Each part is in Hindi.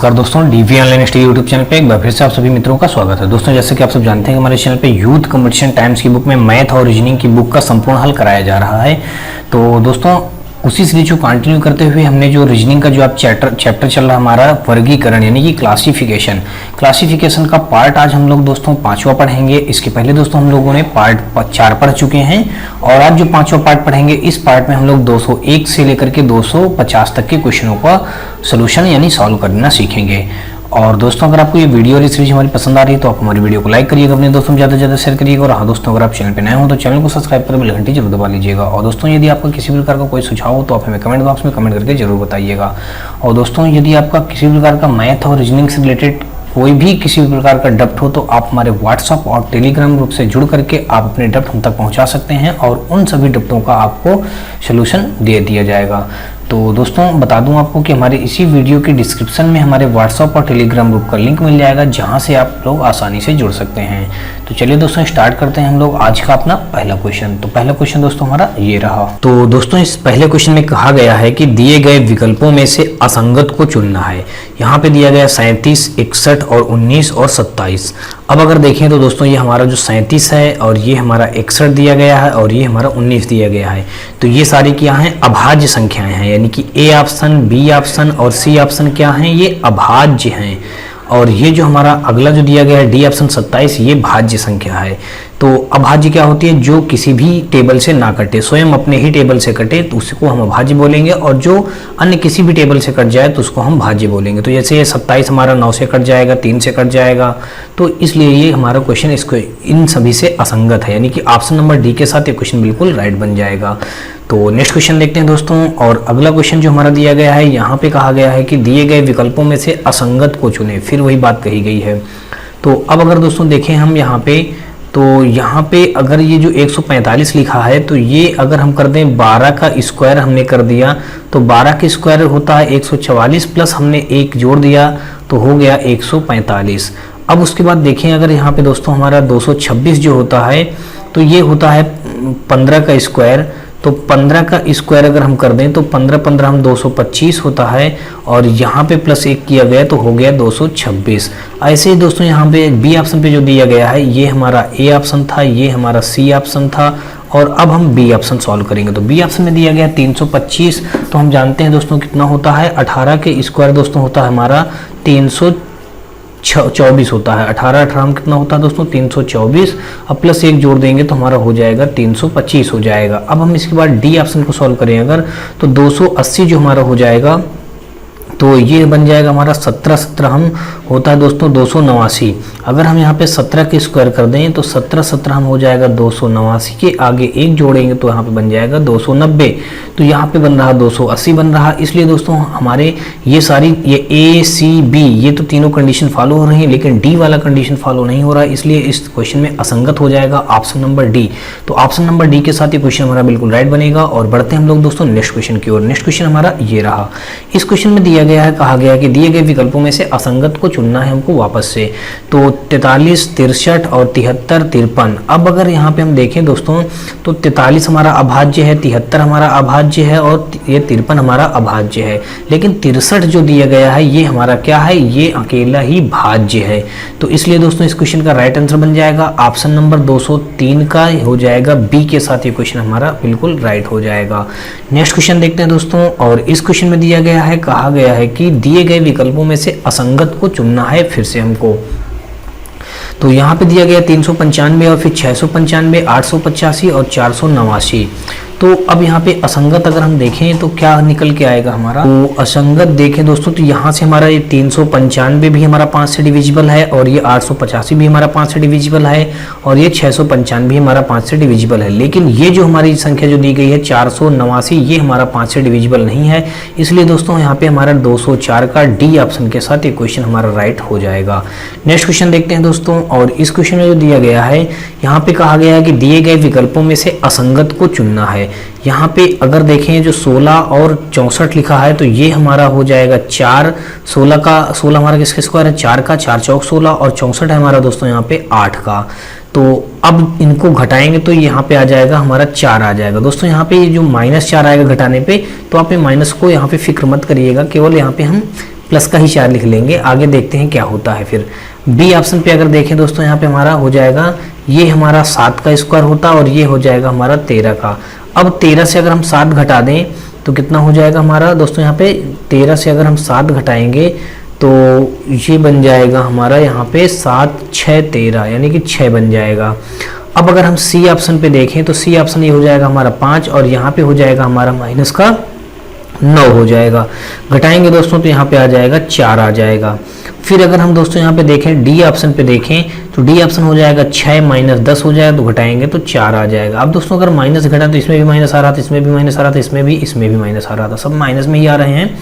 नमस्कार दोस्तों, DV online study YouTube channel पे एक बार फिर से आप सभी मित्रों का स्वागत है। दोस्तों जैसे कि आप सब जानते हैं कि हमारे चैनल पे यूथ कंपटीशन टाइम्स की बुक में मैथ और रीजनिंग की बुक का संपूर्ण हल कराया जा रहा है। तो दोस्तों उसी सीरीज को कंटिन्यू करते हुए हमने जो रीजनिंग का जो आप चैप्टर चल रहा है हमारा वर्गीकरण यानी कि क्लासिफिकेशन का पार्ट आज हम लोग दोस्तों 5वां पढ़ेंगे। इसके पहले दोस्तों हम लोगों ने पार्ट 4 पढ़ चुके हैं और आज जो 5वां पार्ट पढ़ेंगे इस पार्ट में हम लोग 201 से लेकर के 250 तक के क्वेश्चनों का सोल्यूशन यानी सॉल्व करना सीखेंगे। और दोस्तों अगर आपको ये वीडियो और सीरीज हमारी पसंद आ रही है तो आप हमारी वीडियो को लाइक करिएगा, अपने दोस्तों में ज़्यादा से ज़्यादा शेयर करिएगा। और हाँ दोस्तों, अगर आप चैनल पे नए हो तो चैनल को सब्सक्राइब कर बेल घंटी जरूर दबा लीजिएगा। और दोस्तों यदि आपका किसी भी प्रकार का कोई सुझाव हो तो आप हमें कमेंट बॉक्स में कमेंट करके जरूर बताइएगा। और दोस्तों यदि आपका किसी भी प्रकार का मैथ और रीजनिंग से रिलेटेड कोई भी किसी भी प्रकार का डाउट हो तो आप हमारे व्हाट्सएप और टेलीग्राम ग्रुप से जुड़ करके आप अपने डाउट हम तक पहुंचा सकते हैं और उन सभी डाउटों का आपको सलूशन दे दिया जाएगा। तो दोस्तों बता दूं आपको कि हमारे इसी वीडियो के डिस्क्रिप्शन में हमारे व्हाट्सएप और टेलीग्राम ग्रुप का लिंक मिल जाएगा जहां से आप लोग आसानी से जुड़ सकते हैं। तो चलिए दोस्तों स्टार्ट करते हैं हम लोग आज का अपना पहला क्वेश्चन। तो पहला क्वेश्चन दोस्तों हमारा ये रहा। तो दोस्तों इस पहले क्वेश्चन में कहा गया है कि दिए गए विकल्पों में से असंगत को चुनना है। यहाँ पे दिया गया 37, 61 और 19 और 27। अब अगर देखें तो दोस्तों ये हमारा जो 37 है और ये हमारा 61 दिया गया है और ये हमारा 19 दिया गया है। तो ये सारी क्या हैं, अभाज्य संख्याएं हैं, यानी कि ए ऑप्शन, बी ऑप्शन और सी ऑप्शन क्या हैं, ये अभाज्य हैं। और ये जो हमारा अगला जो दिया गया है डी ऑप्शन 27, ये भाज्य संख्या है। तो अभाज्य क्या होती है, जो किसी भी टेबल से ना कटे, स्वयं अपने ही टेबल से कटे तो उसको हम अभाज्य बोलेंगे, और जो अन्य किसी भी टेबल से कट जाए तो उसको हम भाज्य बोलेंगे। तो जैसे ये 27 हमारा 9 से कट जाएगा, 3 से कट जाएगा, तो इसलिए ये हमारा क्वेश्चन इसको इन सभी से असंगत है, यानी कि ऑप्शन नंबर डी के साथ ये क्वेश्चन बिल्कुल राइट बन जाएगा। तो नेक्स्ट क्वेश्चन देखते हैं दोस्तों। और अगला क्वेश्चन जो हमारा दिया गया है, यहाँ पे कहा गया है कि दिए गए विकल्पों में से असंगत को चुने, फिर वही बात कही गई है। तो अब अगर दोस्तों देखें हम यहाँ पे, तो यहाँ पे अगर ये जो 145 लिखा है तो ये अगर हम कर दें 12 का स्क्वायर हमने कर दिया तो 12 का स्क्वायर होता है 144 प्लस हमने 1 जोड़ दिया तो हो गया 145। अब उसके बाद देखें अगर यहाँ पे दोस्तों हमारा 226 जो होता है तो ये होता है 15 का स्क्वायर, तो 15 का स्क्वायर अगर हम कर दें तो 15 हम 225 होता है और यहाँ पे प्लस 1 किया गया तो हो गया 226। ऐसे ही दोस्तों यहाँ पे बी ऑप्शन पे जो दिया गया है ये हमारा ए ऑप्शन था, ये हमारा सी ऑप्शन था। और अब हम बी ऑप्शन सॉल्व करेंगे। तो बी ऑप्शन में दिया गया 325, तो हम जानते हैं दोस्तों कितना होता है, 18 के स्क्वायर दोस्तों होता है हमारा 324 होता है। 18 हम कितना होता है दोस्तों 324, अब प्लस 1 जोड़ देंगे तो हमारा हो जाएगा 325 हो जाएगा। अब हम इसके बाद डी ऑप्शन को सॉल्व करें अगर तो 280 जो हमारा हो जाएगा तो ये बन जाएगा हमारा 17 हम होता है दोस्तों 289। अगर हम यहाँ पे 17 के स्क्वायर कर दें तो 17 हम हो जाएगा 289 के आगे 1 जोड़ेंगे तो यहाँ पे बन जाएगा 290। तो यहाँ पे बन रहा 280 बन रहा। इसलिए दोस्तों हमारे ये सारी ये ए सी बी ये तो तीनों कंडीशन फॉलो हो रही है, लेकिन डी वाला कंडीशन फॉलो नहीं हो रहा है, इसलिए इस क्वेश्चन में असंगत हो जाएगा ऑप्शन नंबर डी। तो ऑप्शन नंबर डी के साथ ये क्वेश्चन हमारा बिल्कुल राइट बनेगा। और बढ़ते हैं हम लोग दोस्तों नेक्स्ट क्वेश्चन की ओर। नेक्स्ट क्वेश्चन हमारा ये रहा। इस क्वेश्चन में दिया गया है, कहा गया है कि दिए गए विकल्पों में से असंगत को चुनना है हमको वापस से। तो 43, 63 और 73, 53। अब अगर यहाँ पे हम देखें दोस्तों तो 43 हमारा अभाज्य है, 73 हमारा अभाज्य है और ये 53 हमारा अभाज्य है। लेकिन 63 जो दिया गया है ये हमारा क्या है, ये अकेला ही भाज्य है। तो इसलिए दोस्तों इस क्वेश्चन का राइट आंसर बन जाएगा ऑप्शन नंबर 203 का हो जाएगा बी के साथ। ये क्वेश्चन हमारा बिल्कुल राइट हो जाएगा। नेक्स्ट क्वेश्चन देखते हैं दोस्तों। और इस क्वेश्चन में दिया गया है, कहा गया है कि दिए गए विकल्पों में से असंगत को चुनना है फिर से हमको। तो यहाँ पे दिया गया 395 और फिर 695, 885 और 489। तो अब यहाँ पे असंगत अगर हम देखें तो क्या निकल के आएगा हमारा, तो असंगत देखें दोस्तों तो यहाँ से हमारा ये 395 भी हमारा 5 से डिविजिबल है और ये 885 भी हमारा 5 से डिविजिबल है और ये 695 भी हमारा 5 से डिविजिबल है। लेकिन ये जो हमारी संख्या जो दी गई है 489 ये हमारा 5 से डिविजिबल नहीं है। इसलिए दोस्तों यहाँ पे हमारा 204 का डी ऑप्शन के साथ ये क्वेश्चन हमारा राइट हो जाएगा। नेक्स्ट क्वेश्चन देखते हैं दोस्तों। और इस क्वेश्चन में जो दिया गया है, यहाँ पे कहा गया है कि दिए गए विकल्पों में से असंगत को चुनना है। यहाँ पे अगर देखें जो 16 और 64 लिखा है तो ये हमारा हो जाएगा 4, 16 का 16 हमारा किसका स्क्वायर है 4 का, 4 चौक 16 और 64 है हमारा दोस्तों यहाँ पे 8 का। तो अब इनको घटाएंगे तो यहाँ पे आ जाएगा हमारा 4 आ जाएगा। दोस्तों यहाँ पे जो -4 आएगा घटाने पे, तो आप ये माइनस को यहाँ पे फिक्र मत करिएगा, केवल यहाँ पे हम प्लस का ही 4 लिख लेंगे, आगे देखते हैं क्या होता है। फिर बी ऑप्शन पे अगर देखें दोस्तों, यहाँ पे हमारा हो जाएगा, ये हमारा 7 का स्क्वायर होता और ये हो जाएगा हमारा 13 का। अब 13 से अगर हम 7 घटा दें तो कितना हो जाएगा हमारा दोस्तों, यहाँ पे 13 से अगर हम 7 घटाएंगे तो ये बन जाएगा हमारा यहाँ पे 7 6 13, यानी कि 6 बन जाएगा। अब अगर हम सी ऑप्शन पे देखें तो सी ऑप्शन ये हो जाएगा हमारा 5 और यहाँ पे हो जाएगा हमारा माइनस का 9 हो जाएगा। घटाएंगे दोस्तों तो यहाँ पे आ जाएगा 4 आ जाएगा। फिर अगर हम दोस्तों यहाँ पे देखें डी ऑप्शन पे देखें तो डी ऑप्शन हो जाएगा 6 माइनस 10 हो जाएगा, तो घटाएंगे तो 4 आ जाएगा। अब दोस्तों अगर माइनस घटा तो इसमें भी माइनस आ रहा था, इसमें भी माइनस आ रहा था, इसमें भी माइनस आ रहा था, सब माइनस में ही आ रहे हैं।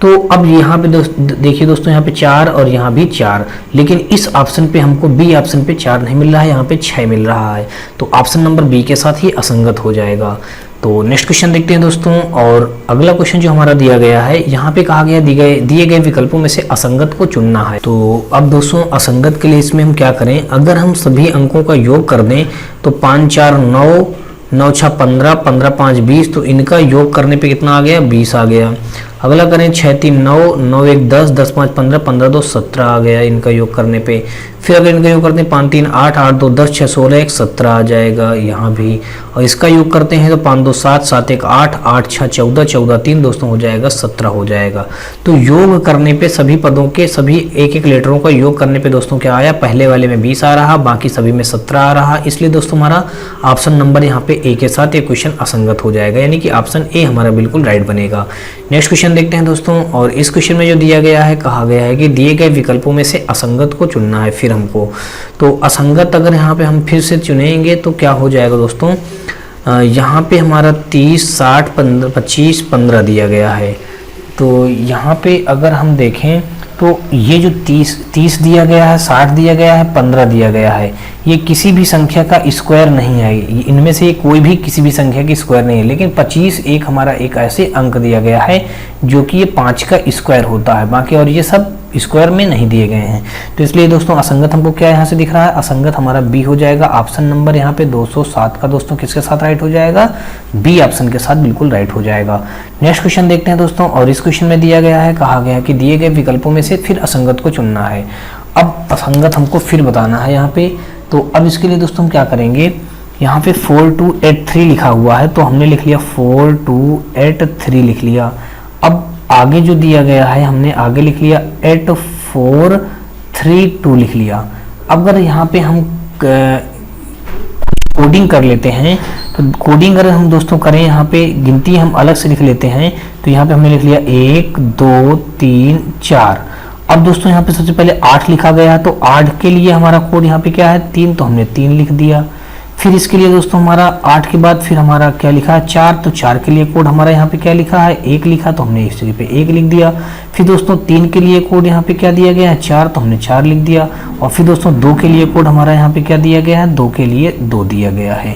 तो अब यहाँ पे देखिए दोस्तों, यहाँ पे 4 और यहाँ भी 4, लेकिन इस ऑप्शन पे हमको बी ऑप्शन पे 4 नहीं मिल रहा है, यहाँ पे 6 मिल रहा है, तो ऑप्शन नंबर बी के साथ ही असंगत हो जाएगा। तो नेक्स्ट क्वेश्चन देखते हैं दोस्तों। और अगला क्वेश्चन जो हमारा दिया गया है, यहाँ पे कहा गया दिए गए विकल्पों में से असंगत को चुनना है। तो अब दोस्तों असंगत के लिए इसमें हम क्या करें, अगर हम सभी अंकों का योग कर दें तो 5 4 9, 9 6 15, 15 5 20, तो इनका योग करने पे कितना आ गया, 20 आ गया। अगला करें 6 3 9, 9 1 10, 10 5 15, 15 2 17 आ गया इनका योग करने पे। फिर अगर इनका योग करते हैं 5 3 8, 8 2 10, 6 16 1 17 आ जाएगा यहाँ भी। और इसका योग करते हैं तो 5 2 7, 7 1 8, 8 6 14, 14 3 दोस्तों हो जाएगा 17 हो जाएगा। तो योग करने पे सभी पदों के सभी एक एक लेटरों का योग करने पे दोस्तों क्या आया, पहले वाले में 20 आ रहा, बाकी सभी में 17 आ रहा, इसलिए दोस्तों हमारा ऑप्शन नंबर यहाँ पे ए के साथ ये क्वेश्चन असंगत हो जाएगा, यानी कि ऑप्शन ए हमारा बिल्कुल राइट बनेगा। नेक्स्ट क्वेश्चन देखते हैं दोस्तों। और इस क्वेश्चन में जो दिया गया है, कहा गया है कि दिए गए विकल्पों में से असंगत को चुनना है फिर हमको। तो असंगत अगर यहाँ पे हम फिर से चुनेंगे तो क्या हो जाएगा दोस्तों, यहाँ पे हमारा 30 60 15 25 15 दिया गया है। तो यहाँ पे अगर हम देखें तो ये जो 30 दिया गया है, 60 दिया गया है, 15 दिया गया है, ये किसी भी संख्या का स्क्वायर नहीं है, इनमें से कोई भी किसी भी संख्या की स्क्वायर नहीं है। लेकिन 25 एक हमारा एक ऐसे अंक दिया गया है जो कि ये 5 का स्क्वायर होता है, बाकी और ये सब स्क्वायर में नहीं दिए गए हैं। तो इसलिए दोस्तों असंगत हमको क्या यहाँ से दिख रहा है, असंगत हमारा बी हो जाएगा। ऑप्शन नंबर यहाँ पे 207 का दोस्तों किसके साथ राइट हो जाएगा, बी ऑप्शन के साथ बिल्कुल राइट हो जाएगा। नेक्स्ट क्वेश्चन देखते हैं दोस्तों। और इस क्वेश्चन में दिया गया है, कहा गया है कि दिए गए विकल्पों में से फिर असंगत को चुनना है। अब असंगत हमको फिर बताना है यहाँ पे। तो अब इसके लिए दोस्तों हम क्या करेंगे, यहाँ पे 4283 लिखा हुआ है, तो हमने लिख लिया 4283 लिख लिया। अब आगे जो दिया गया है हमने आगे लिख लिया 8432 लिख लिया। अब अगर यहाँ पे हम कोडिंग कर लेते हैं, तो कोडिंग अगर हम दोस्तों करें, यहाँ पे गिनती हम अलग से लिख लेते हैं। तो यहाँ पे हमने लिख लिया 1 2 3 4। अब दोस्तों यहाँ पे सबसे पहले 8 लिखा गया है, तो 8 के लिए हमारा कोड यहाँ पे क्या है 3, तो हमने 3 लिख दिया। फिर इसके लिए दोस्तों हमारा 8 के बाद फिर हमारा क्या लिखा है 4, तो 4 के लिए कोड हमारा यहाँ पे क्या लिखा है 1 लिखा, तो हमने इस जगह पे 1 लिख दिया। फिर दोस्तों 3 के लिए कोड यहाँ पे क्या दिया गया है 4, तो हमने 4 लिख दिया। और फिर दोस्तों 2 के लिए कोड हमारा यहाँ पे क्या दिया गया है 2 के लिए 2 दिया गया है।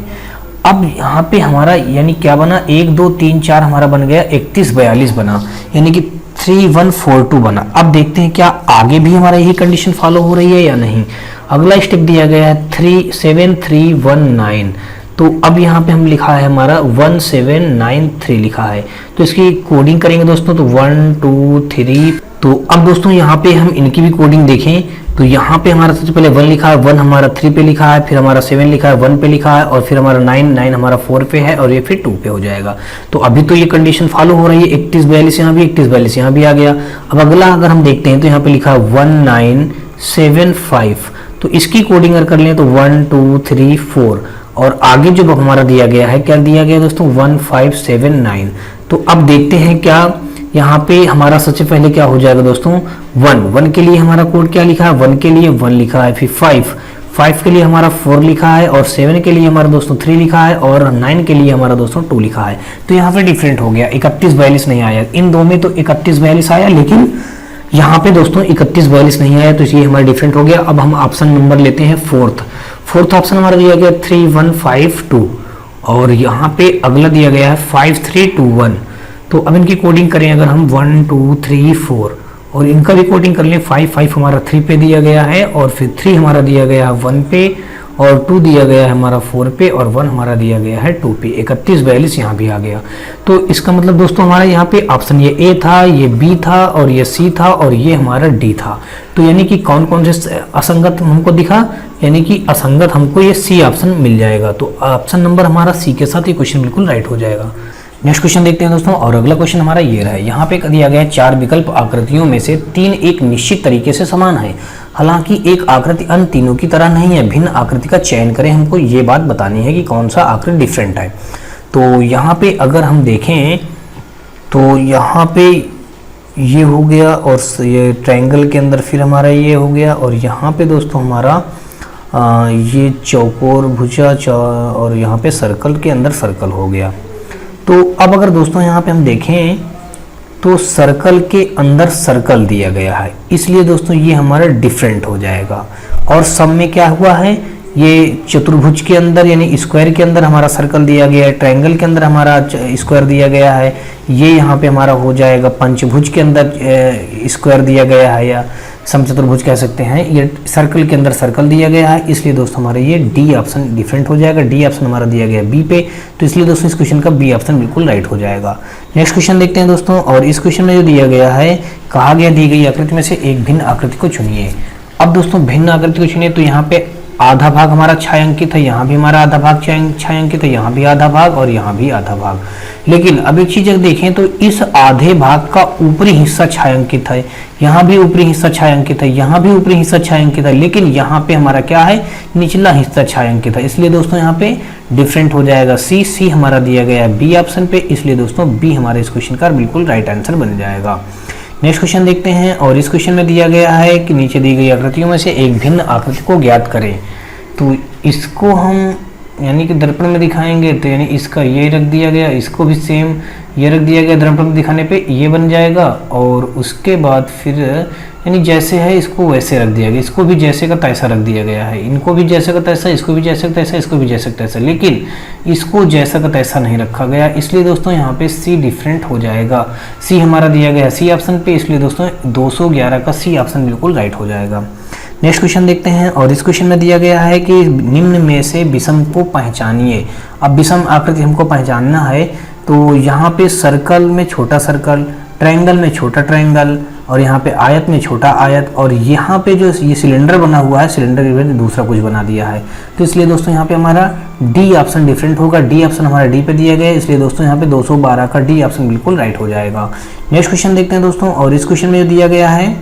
अब यहाँ पे हमारा यानी क्या बना 1 2 3 4 हमारा बन गया 31 42 बना, यानी कि 3142 बना। अब देखते हैं क्या आगे भी हमारा यही कंडीशन फॉलो हो रही है या नहीं। अगला स्टेप दिया गया है 37319, तो अब यहाँ पे हम लिखा है हमारा 1793 लिखा है। तो इसकी कोडिंग करेंगे दोस्तों, तो 1 2 3। तो अब दोस्तों यहाँ पे हम इनकी भी कोडिंग देखें, तो यहाँ पे हमारा सबसे पहले 1 लिखा है, 1 हमारा 3 पे लिखा है, फिर हमारा 7 लिखा है 1 पे लिखा है, और फिर हमारा 9 हमारा 4 पे है, और ये फिर 2 पे हो जाएगा। तो अभी तो ये कंडीशन फॉलो हो रही है, 31 42 यहाँ भी 31 42 यहाँ भी आ गया। अब अगला अगर हम देखते हैं तो यहाँ पे लिखा है 1975, तो इसकी कोडिंग अगर कर लें तो 1 2 3 4, और आगे जो हमारा दिया गया है क्या दिया गया दोस्तों 1579। तो अब देखते हैं क्या यहाँ पे हमारा सबसे पहले क्या हो जाएगा दोस्तों 1 के लिए हमारा कोड क्या लिखा है 1 के लिए 1 लिखा है, फिर 5 के लिए हमारा 4 लिखा है, और 7 के लिए हमारा दोस्तों 3 लिखा है, और 9 के लिए हमारा दोस्तों 2 लिखा है। तो यहाँ पे डिफरेंट हो गया, 31 42 नहीं आया। इन दो में तो 31 42 आया, लेकिन यहाँ पे दोस्तों 31 42 नहीं आया, तो इसलिए हमारा डिफरेंट हो गया। अब हम ऑप्शन नंबर लेते हैं फोर्थ ऑप्शन हमारा दिया गया 3152, और यहाँ पे अगला दिया गया है 5321। तो अब इनकी कोडिंग करें अगर हम 1 2 3 4, और इनका भी कोडिंग कर लें 5 हमारा 3 पे दिया गया है, और फिर 3 हमारा दिया गया है 1 पे, और 2 दिया गया है हमारा 4 पे और 1 हमारा दिया गया है 2 पे। 31 42 यहाँ भी आ गया। तो इसका मतलब दोस्तों हमारा यहाँ पे ऑप्शन ये ए था, ये बी था और ये सी था और ये हमारा डी था। तो यानी कि कौन कौन से असंगत हमको दिखा, यानी कि असंगत हमको ये सी ऑप्शन मिल जाएगा। तो ऑप्शन नंबर हमारा सी के साथ ये क्वेश्चन बिल्कुल राइट हो जाएगा। नेक्स्ट क्वेश्चन देखते हैं दोस्तों, और अगला क्वेश्चन हमारा ये रहा है। यहाँ पे दिया गया है 4 विकल्प आकृतियों में से 3 एक निश्चित तरीके से समान है, हालांकि एक आकृति अन्य तीनों की तरह नहीं है। भिन्न आकृति का चयन करें। हमको ये बात बतानी है कि कौन सा आकृति डिफरेंट है। तो यहाँ पे अगर हम देखें तो यहाँ पे ये हो गया और ये ट्रायंगल के अंदर फिर हमारा ये हो गया, और यहाँ पे दोस्तों हमारा ये चौकोर भुजा और यहाँ पे सर्कल के अंदर सर्कल हो गया। तो अब अगर दोस्तों यहाँ पे हम देखें तो सर्कल के अंदर सर्कल दिया गया है, इसलिए दोस्तों ये हमारा डिफरेंट हो जाएगा। और सब में क्या हुआ है, ये चतुर्भुज के अंदर यानी स्क्वायर के अंदर हमारा सर्कल दिया गया है, ट्रायंगल के अंदर हमारा स्क्वायर दिया गया है, ये यहाँ पे हमारा हो जाएगा पंचभुज के अंदर स्क्वायर दिया गया है या समचतुर्भुज कह सकते हैं, ये सर्कल के अंदर सर्कल दिया गया है, इसलिए दोस्तों हमारा ये डी ऑप्शन डिफरेंट हो जाएगा। डी ऑप्शन हमारा दिया गया बी पे, तो इसलिए दोस्तों इस क्वेश्चन का बी ऑप्शन बिल्कुल राइट हो जाएगा। नेक्स्ट क्वेश्चन देखते हैं दोस्तों, और इस क्वेश्चन में जो दिया गया है, कहा गया दी गई आकृति में से एक भिन्न आकृति को चुनिए। अब दोस्तों भिन्न आकृति को चुनिए, तो यहाँ पे आधा भाग हमारा छायांकित है, यहाँ भी हमारा आधा भाग छायांकित है, यहाँ भी आधा भाग और यहाँ भी आधा भाग। लेकिन अब एक चीज देखें तो इस आधे भाग का ऊपरी हिस्सा छायांकित है, यहाँ भी ऊपरी हिस्सा छायांकित है, यहाँ भी ऊपरी हिस्सा छायांकित है, लेकिन यहाँ पे हमारा क्या है, निचला हिस्सा छायांकित है, इसलिए दोस्तों यहाँ पे डिफरेंट हो जाएगा। सी हमारा दिया गया है बी ऑप्शन पे, इसलिए दोस्तों बी हमारे इस क्वेश्चन का बिल्कुल राइट आंसर बन जाएगा। नेक्स्ट क्वेश्चन देखते हैं, और इस क्वेश्चन में दिया गया है कि नीचे दी गई आकृतियों में से एक भिन्न आकृति को ज्ञात करें। तो इसको हम यानी कि दर्पण में दिखाएंगे, तो यानी इसका ये रख दिया गया, इसको भी सेम ये रख दिया गया, दर्पण में दिखाने पे ये बन जाएगा, और उसके बाद फिर यानी जैसे है इसको वैसे रख दिया गया, इसको भी जैसे का तैसा रख दिया गया है, इनको भी जैसे का तैसा, इसको भी जैसे का तैसा, इसको भी जैसे का तैसा, लेकिन इसको जैसा का तैसा नहीं रखा गया, इसलिए दोस्तों यहाँ पे सी डिफरेंट हो जाएगा। सी हमारा दिया गया है सी ऑप्शन पे, इसलिए दोस्तों 211 का सी ऑप्शन बिल्कुल राइट हो जाएगा। नेक्स्ट क्वेश्चन देखते हैं, और इस क्वेश्चन में दिया गया है कि निम्न में से विषम को पहचानिए। अब विषम आकृति हमको पहचानना है, तो यहाँ पे सर्कल में छोटा सर्कल, ट्रायंगल में छोटा ट्रायंगल, और यहाँ पे आयत में छोटा आयत, और यहाँ पे जो ये सिलेंडर बना हुआ है, सिलेंडर के बाद दूसरा कुछ बना दिया है, तो इसलिए दोस्तों यहाँ पे हमारा डी ऑप्शन डिफरेंट होगा। डी ऑप्शन हमारा डी पे दिया गया है, इसलिए दोस्तों यहाँ पे 212 का डी ऑप्शन बिल्कुल राइट हो जाएगा। नेक्स्ट क्वेश्चन देखते हैं दोस्तों, और इस क्वेश्चन में जो दिया गया है,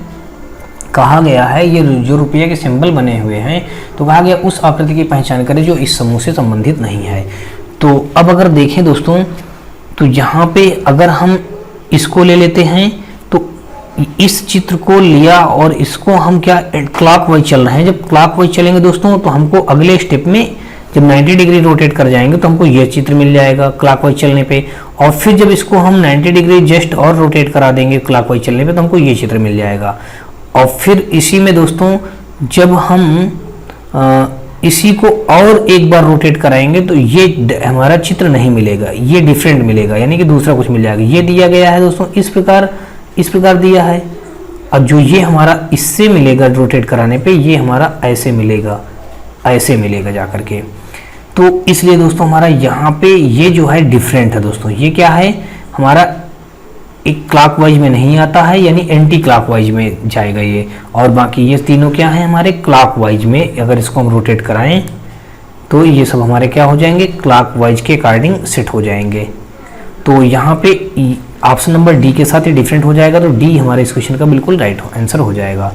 कहा गया है ये जो रुपये के सिंबल बने हुए हैं, तो कहा गया उस आकृति की पहचान करें जो इस समूह से संबंधित नहीं है। तो अब अगर देखें दोस्तों, तो यहाँ पे अगर हम इसको ले लेते हैं, तो इस चित्र को लिया और इसको हम क्या क्लॉकवाइज चल रहे हैं। जब क्लॉकवाइज चलेंगे दोस्तों, तो हमको अगले स्टेप में जब 90 डिग्री रोटेट कर जाएंगे तो हमको ये चित्र मिल जाएगा क्लॉकवाइज चलने पे, और फिर जब इसको हम 90 डिग्री जस्ट और रोटेट करा देंगे क्लॉकवाइज चलने पे, तो हमको ये चित्र मिल जाएगा। और फिर इसी में दोस्तों जब हम इसी को और एक बार रोटेट कराएंगे तो ये हमारा चित्र नहीं मिलेगा, ये डिफरेंट मिलेगा, यानी कि दूसरा कुछ मिल जाएगा। ये दिया गया है दोस्तों इस प्रकार दिया है, अब जो ये हमारा इससे मिलेगा रोटेट कराने पे, ये हमारा ऐसे मिलेगा जा करके। तो इसलिए दोस्तों हमारा यहाँ पे ये जो है डिफरेंट है दोस्तों। ये क्या है, हमारा एक क्लॉकवाइज में नहीं आता है, यानी एंटी क्लॉकवाइज में जाएगा ये, और बाकी ये तीनों क्या है हमारे क्लॉकवाइज में। अगर इसको हम रोटेट कराएं तो ये सब हमारे क्या हो जाएंगे, क्लॉकवाइज के अकॉर्डिंग सेट हो जाएंगे। तो यहाँ पे ऑप्शन नंबर डी के साथ ही डिफरेंट हो जाएगा, तो डी हमारे इस क्वेश्चन का बिल्कुल राइट आंसर हो जाएगा।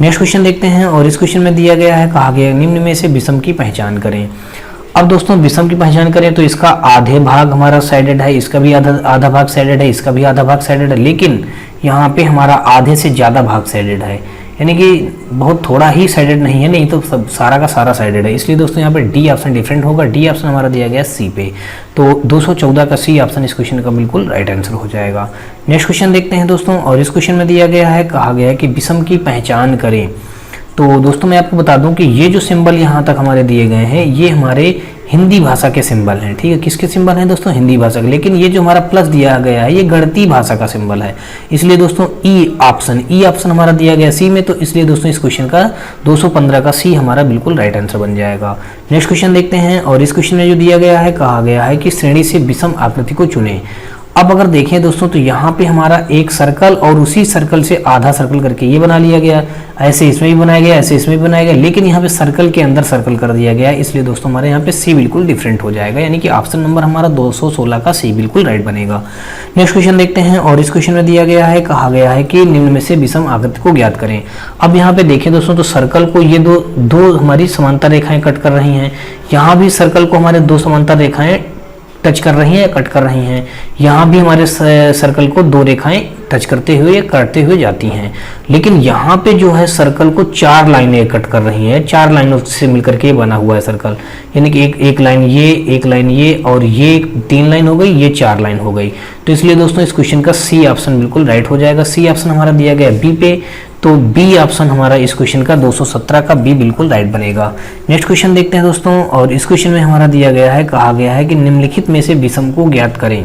नेक्स्ट क्वेश्चन देखते हैं, और इस क्वेश्चन में दिया गया है, कहा गया निम्न में से विषम की पहचान करें। अब दोस्तों विषम की पहचान करें तो इसका आधे भाग हमारा साइडेड है, इसका भी आधा भाग साइडेड है, इसका भी आधा भाग साइडेड है, लेकिन यहाँ पे हमारा आधे से ज़्यादा भाग साइडेड है, यानी कि बहुत थोड़ा ही साइडेड नहीं है, नहीं तो सब सारा का सारा साइडेड है। इसलिए दोस्तों यहाँ पे डी ऑप्शन डिफरेंट होगा। डी ऑप्शन हमारा दिया गया सी पे, तो 214 का सी ऑप्शन इस क्वेश्चन का बिल्कुल राइट आंसर हो जाएगा। नेक्स्ट क्वेश्चन देखते हैं दोस्तों, और इस क्वेश्चन में दिया गया है, कहा गया है कि विषम की पहचान करें। तो दोस्तों मैं आपको बता दूं कि ये जो सिंबल यहाँ तक हमारे दिए गए हैं ये हमारे हिंदी भाषा के सिंबल हैं, ठीक है। किसके सिंबल हैं दोस्तों? हिंदी भाषा के। लेकिन ये जो हमारा प्लस दिया गया है ये गणितीय भाषा का सिंबल है, इसलिए दोस्तों ई ऑप्शन हमारा दिया गया सी में, तो इसलिए दोस्तों इस क्वेश्चन का 215 का सी हमारा बिल्कुल राइट आंसर बन जाएगा। नेक्स्ट क्वेश्चन देखते हैं, और इस क्वेश्चन में जो दिया गया है, कहा गया है कि श्रेणी से विषम आकृति को चुनें। अब अगर देखें दोस्तों तो यहाँ पे हमारा एक सर्कल और उसी सर्कल से आधा सर्कल करके ये बना लिया गया, ऐसे इसमें भी बनाया गया, ऐसे इसमें भी बनाया गया, लेकिन यहाँ पे सर्कल के अंदर सर्कल कर दिया गया, इसलिए दोस्तों हमारे यहाँ पे सी बिल्कुल डिफरेंट हो जाएगा, यानी कि ऑप्शन नंबर हमारा 216 का सी बिल्कुल राइट बनेगा। नेक्स्ट क्वेश्चन देखते हैं, और इस क्वेश्चन में दिया गया है, कहा गया है कि निम्न में से विषम आकृति को ज्ञात करें। अब यहाँ पे देखें दोस्तों तो सर्कल को ये दो हमारी समांतर रेखाएं कट कर रही हैं, यहाँ भी सर्कल को हमारे दो समांतर रेखाएं टच कर रही हैं, कट कर रही हैं, यहाँ भी हमारे सर्कल को दो रेखाएं टच करते हुए काटते हुए जाती हैं, लेकिन यहाँ पे जो है सर्कल को 4 लाइनें कट कर रही हैं, 4 लाइनों से मिलकर के बना हुआ है सर्कल, यानी कि एक लाइन ये, एक लाइन ये, और ये 3 लाइन हो गई, ये 4 लाइन हो गई। तो इसलिए दोस्तों इस क्वेश्चन का सी ऑप्शन बिल्कुल राइट हो जाएगा। सी ऑप्शन हमारा दिया गया बी पे, तो बी ऑप्शन हमारा इस क्वेश्चन का 217 का बी बिल्कुल राइट बनेगा। नेक्स्ट क्वेश्चन देखते हैं दोस्तों, और इस क्वेश्चन में हमारा दिया गया है, कहा गया है कि निम्नलिखित में से विषम को ज्ञात करें।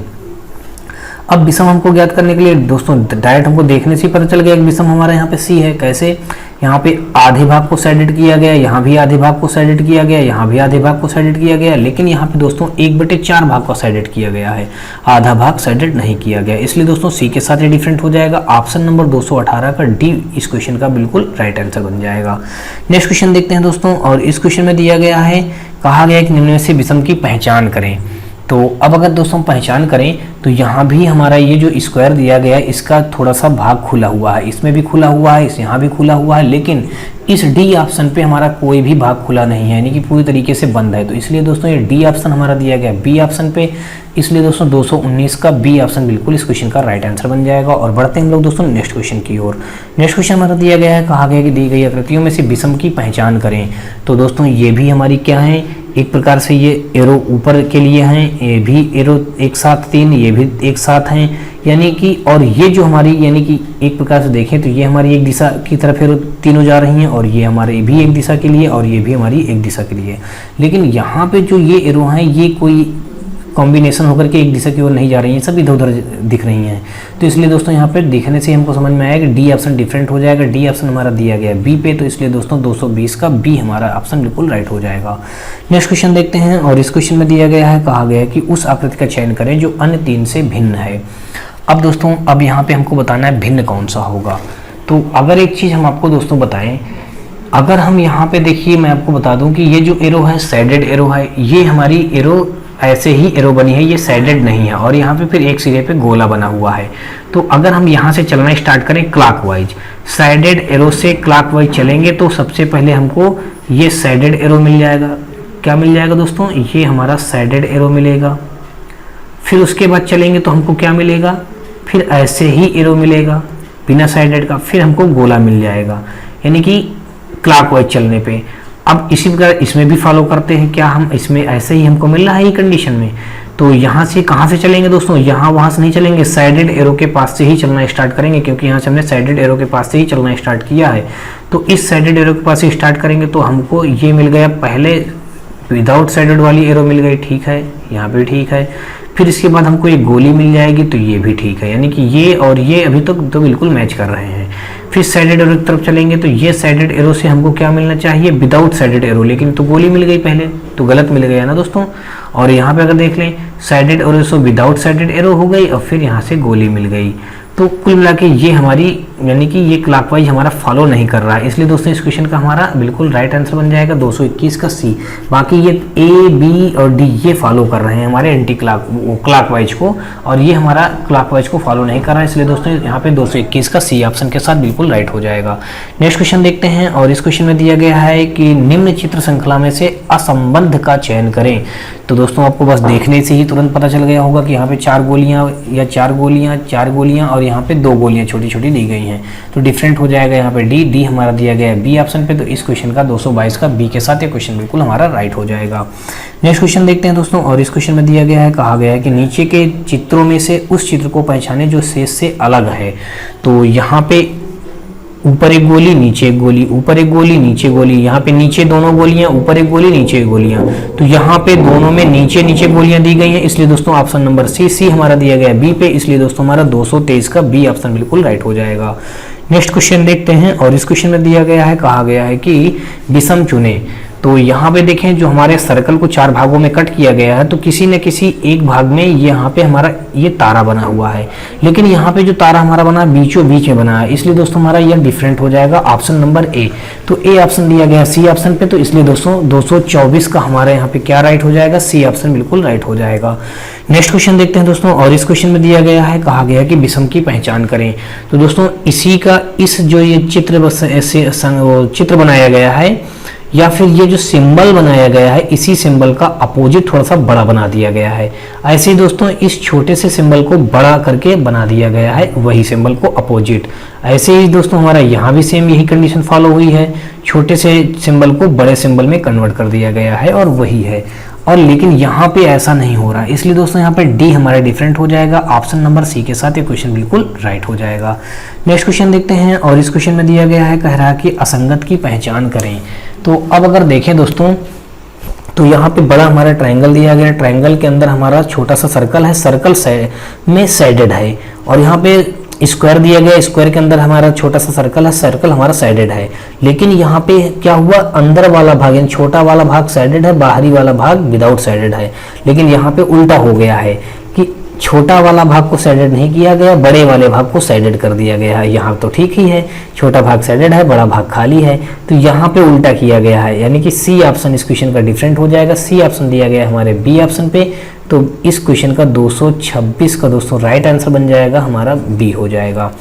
अब विषम हमको ज्ञात करने के लिए दोस्तों डायरेक्ट हमको देखने से ही पता चल गया कि विषम हमारा यहाँ पे सी है। कैसे? यहाँ पे आधे भाग को साइडेड किया गया, यहाँ भी आधे भाग को साइडेड किया गया, यहाँ भी आधे भाग को साइडेड किया गया, लेकिन यहाँ पे दोस्तों 1/4 भाग को साइडेड किया गया है, आधा भाग साइडेड नहीं किया गया, इसलिए दोस्तों सी के साथ ये डिफरेंट हो जाएगा। ऑप्शन नंबर 218 का डी इस क्वेश्चन का बिल्कुल राइट आंसर बन जाएगा। नेक्स्ट क्वेश्चन देखते हैं दोस्तों, और इस क्वेश्चन में दिया गया है, कहा गया है कि निम्न में से विषम की पहचान करें। तो अब अगर दोस्तों पहचान करें तो यहाँ भी हमारा ये जो स्क्वायर दिया गया है इसका थोड़ा सा भाग खुला हुआ है, इसमें भी खुला हुआ है, इस यहाँ भी खुला हुआ है, लेकिन इस डी ऑप्शन पे हमारा कोई भी भाग खुला नहीं है, यानी कि पूरी तरीके से बंद है, तो इसलिए दोस्तों ये डी ऑप्शन हमारा दिया गया बी ऑप्शन पे, इसलिए दोस्तों 219 का बी ऑप्शन बिल्कुल इस क्वेश्चन का राइट आंसर बन जाएगा। और बढ़ते हैं हम लोग दोस्तों नेक्स्ट क्वेश्चन की ओर। नेक्स्ट क्वेश्चन हमारा दिया गया है, कहा गया कि दी गई आकृतियों में से विषम की पहचान करें। तो दोस्तों ये भी हमारी क्या है, एक प्रकार से ये एरो ऊपर के लिए हैं, ये भी एरो एक साथ 3, ये भी एक साथ हैं, यानी कि और ये जो हमारी यानी कि एक प्रकार से देखें तो ये हमारी एक दिशा की तरफ एरो तीनों जा रही हैं, और ये हमारे भी एक दिशा के लिए, और ये भी हमारी एक दिशा के लिए, लेकिन यहाँ पे जो ये एरो हैं ये कोई कॉम्बिनेशन होकर के एक दिशा की ओर नहीं जा रही हैं, सब इधर उधर दिख रही हैं, तो इसलिए दोस्तों यहाँ पे देखने से हमको समझ में आया कि डी ऑप्शन डिफरेंट हो जाएगा। डी ऑप्शन हमारा दिया गया बी पे, तो इसलिए दोस्तों 220 का बी हमारा ऑप्शन बिल्कुल राइट हो जाएगा। नेक्स्ट क्वेश्चन देखते हैं, और इस क्वेश्चन में दिया गया है, कहा गया है कि उस आकृति का चयन करें जो अन्य 3 से भिन्न है। अब दोस्तों अब यहाँ पे हमको बताना है भिन्न कौन सा होगा। तो अगर एक चीज़ हम आपको दोस्तों बताएं, अगर हम यहाँ पे देखिए मैं आपको बता दूं कि ये जो एरो है साइडेड एरो है, ये हमारी एरो ऐसे ही एरो बनी है, ये साइडेड नहीं है, और यहाँ पे फिर एक सिरे पे गोला बना हुआ है। तो अगर हम यहाँ से चलना स्टार्ट करें क्लॉकवाइज, साइडेड एरो से क्लॉकवाइज चलेंगे तो सबसे पहले हमको ये साइडेड एरो मिल जाएगा। क्या मिल जाएगा दोस्तों? ये हमारा साइडेड एरो मिलेगा। फिर उसके बाद चलेंगे तो हमको क्या मिलेगा? फिर ऐसे ही एरो मिलेगा बिना साइडेड का, फिर हमको गोला मिल जाएगा, यानी कि क्लॉकवाइज चलने पे। अब इसी प्रकार इसमें भी फॉलो करते हैं, क्या हम इसमें ऐसे ही हमको मिल रहा है ये कंडीशन में, तो यहाँ से कहाँ से चलेंगे दोस्तों? यहाँ वहाँ से नहीं चलेंगे, साइडेड एरो के पास से ही चलना स्टार्ट करेंगे, क्योंकि यहाँ से हमने साइडेड एरो के पास से ही चलना स्टार्ट किया है। तो इस साइडेड एरो के पास से स्टार्ट करेंगे तो हमको ये मिल गया, पहले विदाउट साइडेड वाली एरो मिल गई, ठीक है, यहाँ पे ठीक है। फिर इसके बाद हमको एक गोली मिल जाएगी, तो ये भी ठीक है, यानी कि ये और ये अभी तक तो बिल्कुल मैच कर रहे हैं। फिर साइडेड एरो की तरफ चलेंगे तो ये साइडेड एरो से हमको क्या मिलना चाहिए? विदाउट साइडेड एरो, लेकिन तो गोली मिल गई पहले, तो गलत मिल गया ना दोस्तों। और यहाँ पे अगर देख लें साइडेड एरो से विदाउट साइडेड एरो हो गई, और फिर यहाँ से गोली मिल गई, तो कुल मिला के ये हमारी यानी कि ये क्लॉकवाइज हमारा फॉलो नहीं कर रहा है, इसलिए दोस्तों इस क्वेश्चन का हमारा बिल्कुल राइट आंसर बन जाएगा 221 का सी। बाकी ये ए बी और डी ये फॉलो कर रहे हैं हमारे एंटी क्लॉकवाइज को, और ये हमारा क्लॉकवाइज को फॉलो नहीं कर रहा है, इसलिए दोस्तों यहाँ पे 221 का सी ऑप्शन के साथ बिल्कुल राइट हो जाएगा। नेक्स्ट क्वेश्चन देखते हैं, और इस क्वेश्चन में दिया गया है कि निम्न चित्र श्रृंखला में से असंबंध का चयन करें। तो दोस्तों आपको बस देखने से ही तुरंत पता चल गया होगा कि यहाँ पे 4 गोलियां या 4 गोलियां और यहाँ पे 2 गोलियां छोटी छोटी दी गई हैं, तो डिफरेंट हो जाएगा यहाँ पे डी हमारा दिया गया है बी ऑप्शन पे, तो इस क्वेश्चन का 222 का बी के साथ ये क्वेश्चन बिल्कुल हमारा राइट हो जाएगा। नेक्स्ट क्वेश्चन देखते हैं दोस्तों, और इस क्वेश्चन में दिया गया है, कहा गया है कि नीचे के चित्रों में से उस चित्र को पहचाने जो शेष से अलग है। तो यहाँ पे ऊपर एक गोली, नीचे एक गोली, ऊपर एक गोली, नीचे गोली, यहाँ पे नीचे दोनों गोलियां, ऊपर एक गोली, नीचे एक गोलियां, तो यहाँ पे दोनों में नीचे नीचे गोलियां दी गई हैं, इसलिए दोस्तों ऑप्शन नंबर सी हमारा दिया गया है बी पे, इसलिए दोस्तों हमारा 223 का बी ऑप्शन बिल्कुल राइट हो जाएगा। नेक्स्ट क्वेश्चन देखते हैं, और इस क्वेश्चन में दिया गया है, कहा गया है कि विषम चुने। तो यहाँ पे देखें, जो हमारे सर्कल को 4 भागों में कट किया गया है, तो किसी न किसी एक भाग में यहाँ पे हमारा ये तारा बना हुआ है, लेकिन यहाँ पे जो तारा हमारा बना है बीचों बीच में बना है, इसलिए दोस्तों हमारा यह डिफरेंट हो जाएगा ऑप्शन नंबर ए। तो ए ऑप्शन दिया गया है सी ऑप्शन पे, तो इसलिए दोस्तों 224 का हमारे यहाँ पे क्या राइट हो जाएगा, सी ऑप्शन बिल्कुल राइट हो जाएगा। नेक्स्ट क्वेश्चन देखते हैं दोस्तों, और इस क्वेश्चन में दिया गया है, कहा गया है कि विषम की पहचान करें। तो दोस्तों इसी का इस जो ये चित्र बनाया गया है, या फिर ये जो सिंबल बनाया गया है, इसी सिंबल का अपोजिट थोड़ा सा बड़ा बना दिया गया है। ऐसे ही दोस्तों इस छोटे से सिंबल को बड़ा करके बना दिया गया है, वही सिंबल को अपोजिट। ऐसे ही दोस्तों हमारा यहाँ भी सेम यही कंडीशन फॉलो हुई है, छोटे से सिंबल को बड़े सिंबल में कन्वर्ट कर दिया गया है और वही है। और लेकिन यहाँ पे ऐसा नहीं हो रहा, इसलिए दोस्तों यहाँ पे डी हमारा डिफरेंट हो जाएगा, ऑप्शन नंबर सी के साथ ये क्वेश्चन बिल्कुल राइट हो जाएगा। नेक्स्ट क्वेश्चन देखते हैं, और इस क्वेश्चन में दिया गया है, कह रहा है कि असंगत की पहचान करें। तो अब अगर देखें दोस्तों, तो यहाँ पे बड़ा हमारा ट्रायंगल दिया गया है, ट्रायंगल के अंदर हमारा छोटा सा सर्कल है, सर्कल में साइडेड है, और यहाँ पे स्क्वायर दिया गया, स्क्वायर के अंदर हमारा छोटा सा सर्कल है, सर्कल हमारा साइडेड है। लेकिन यहाँ पे क्या हुआ, अंदर वाला भाग यानी छोटा वाला भाग साइडेड है, बाहरी वाला भाग विदाउट साइडेड है। लेकिन यहाँ पे उल्टा हो गया है कि छोटा वाला भाग को साइडेड नहीं किया गया, बड़े वाले भाग को साइडेड कर दिया गया है। यहाँ तो ठीक ही है, छोटा भाग साइडेड है, बड़ा भाग खाली है, तो यहाँ पे उल्टा किया गया है, यानी कि सी ऑप्शन इस क्वेश्चन का डिफरेंट हो जाएगा। सी ऑप्शन दिया गया है हमारे बी ऑप्शन पे, तो इस क्वेश्चन का 226 का दोस्तों राइट आंसर बन जाएगा, हमारा बी हो जाएगा।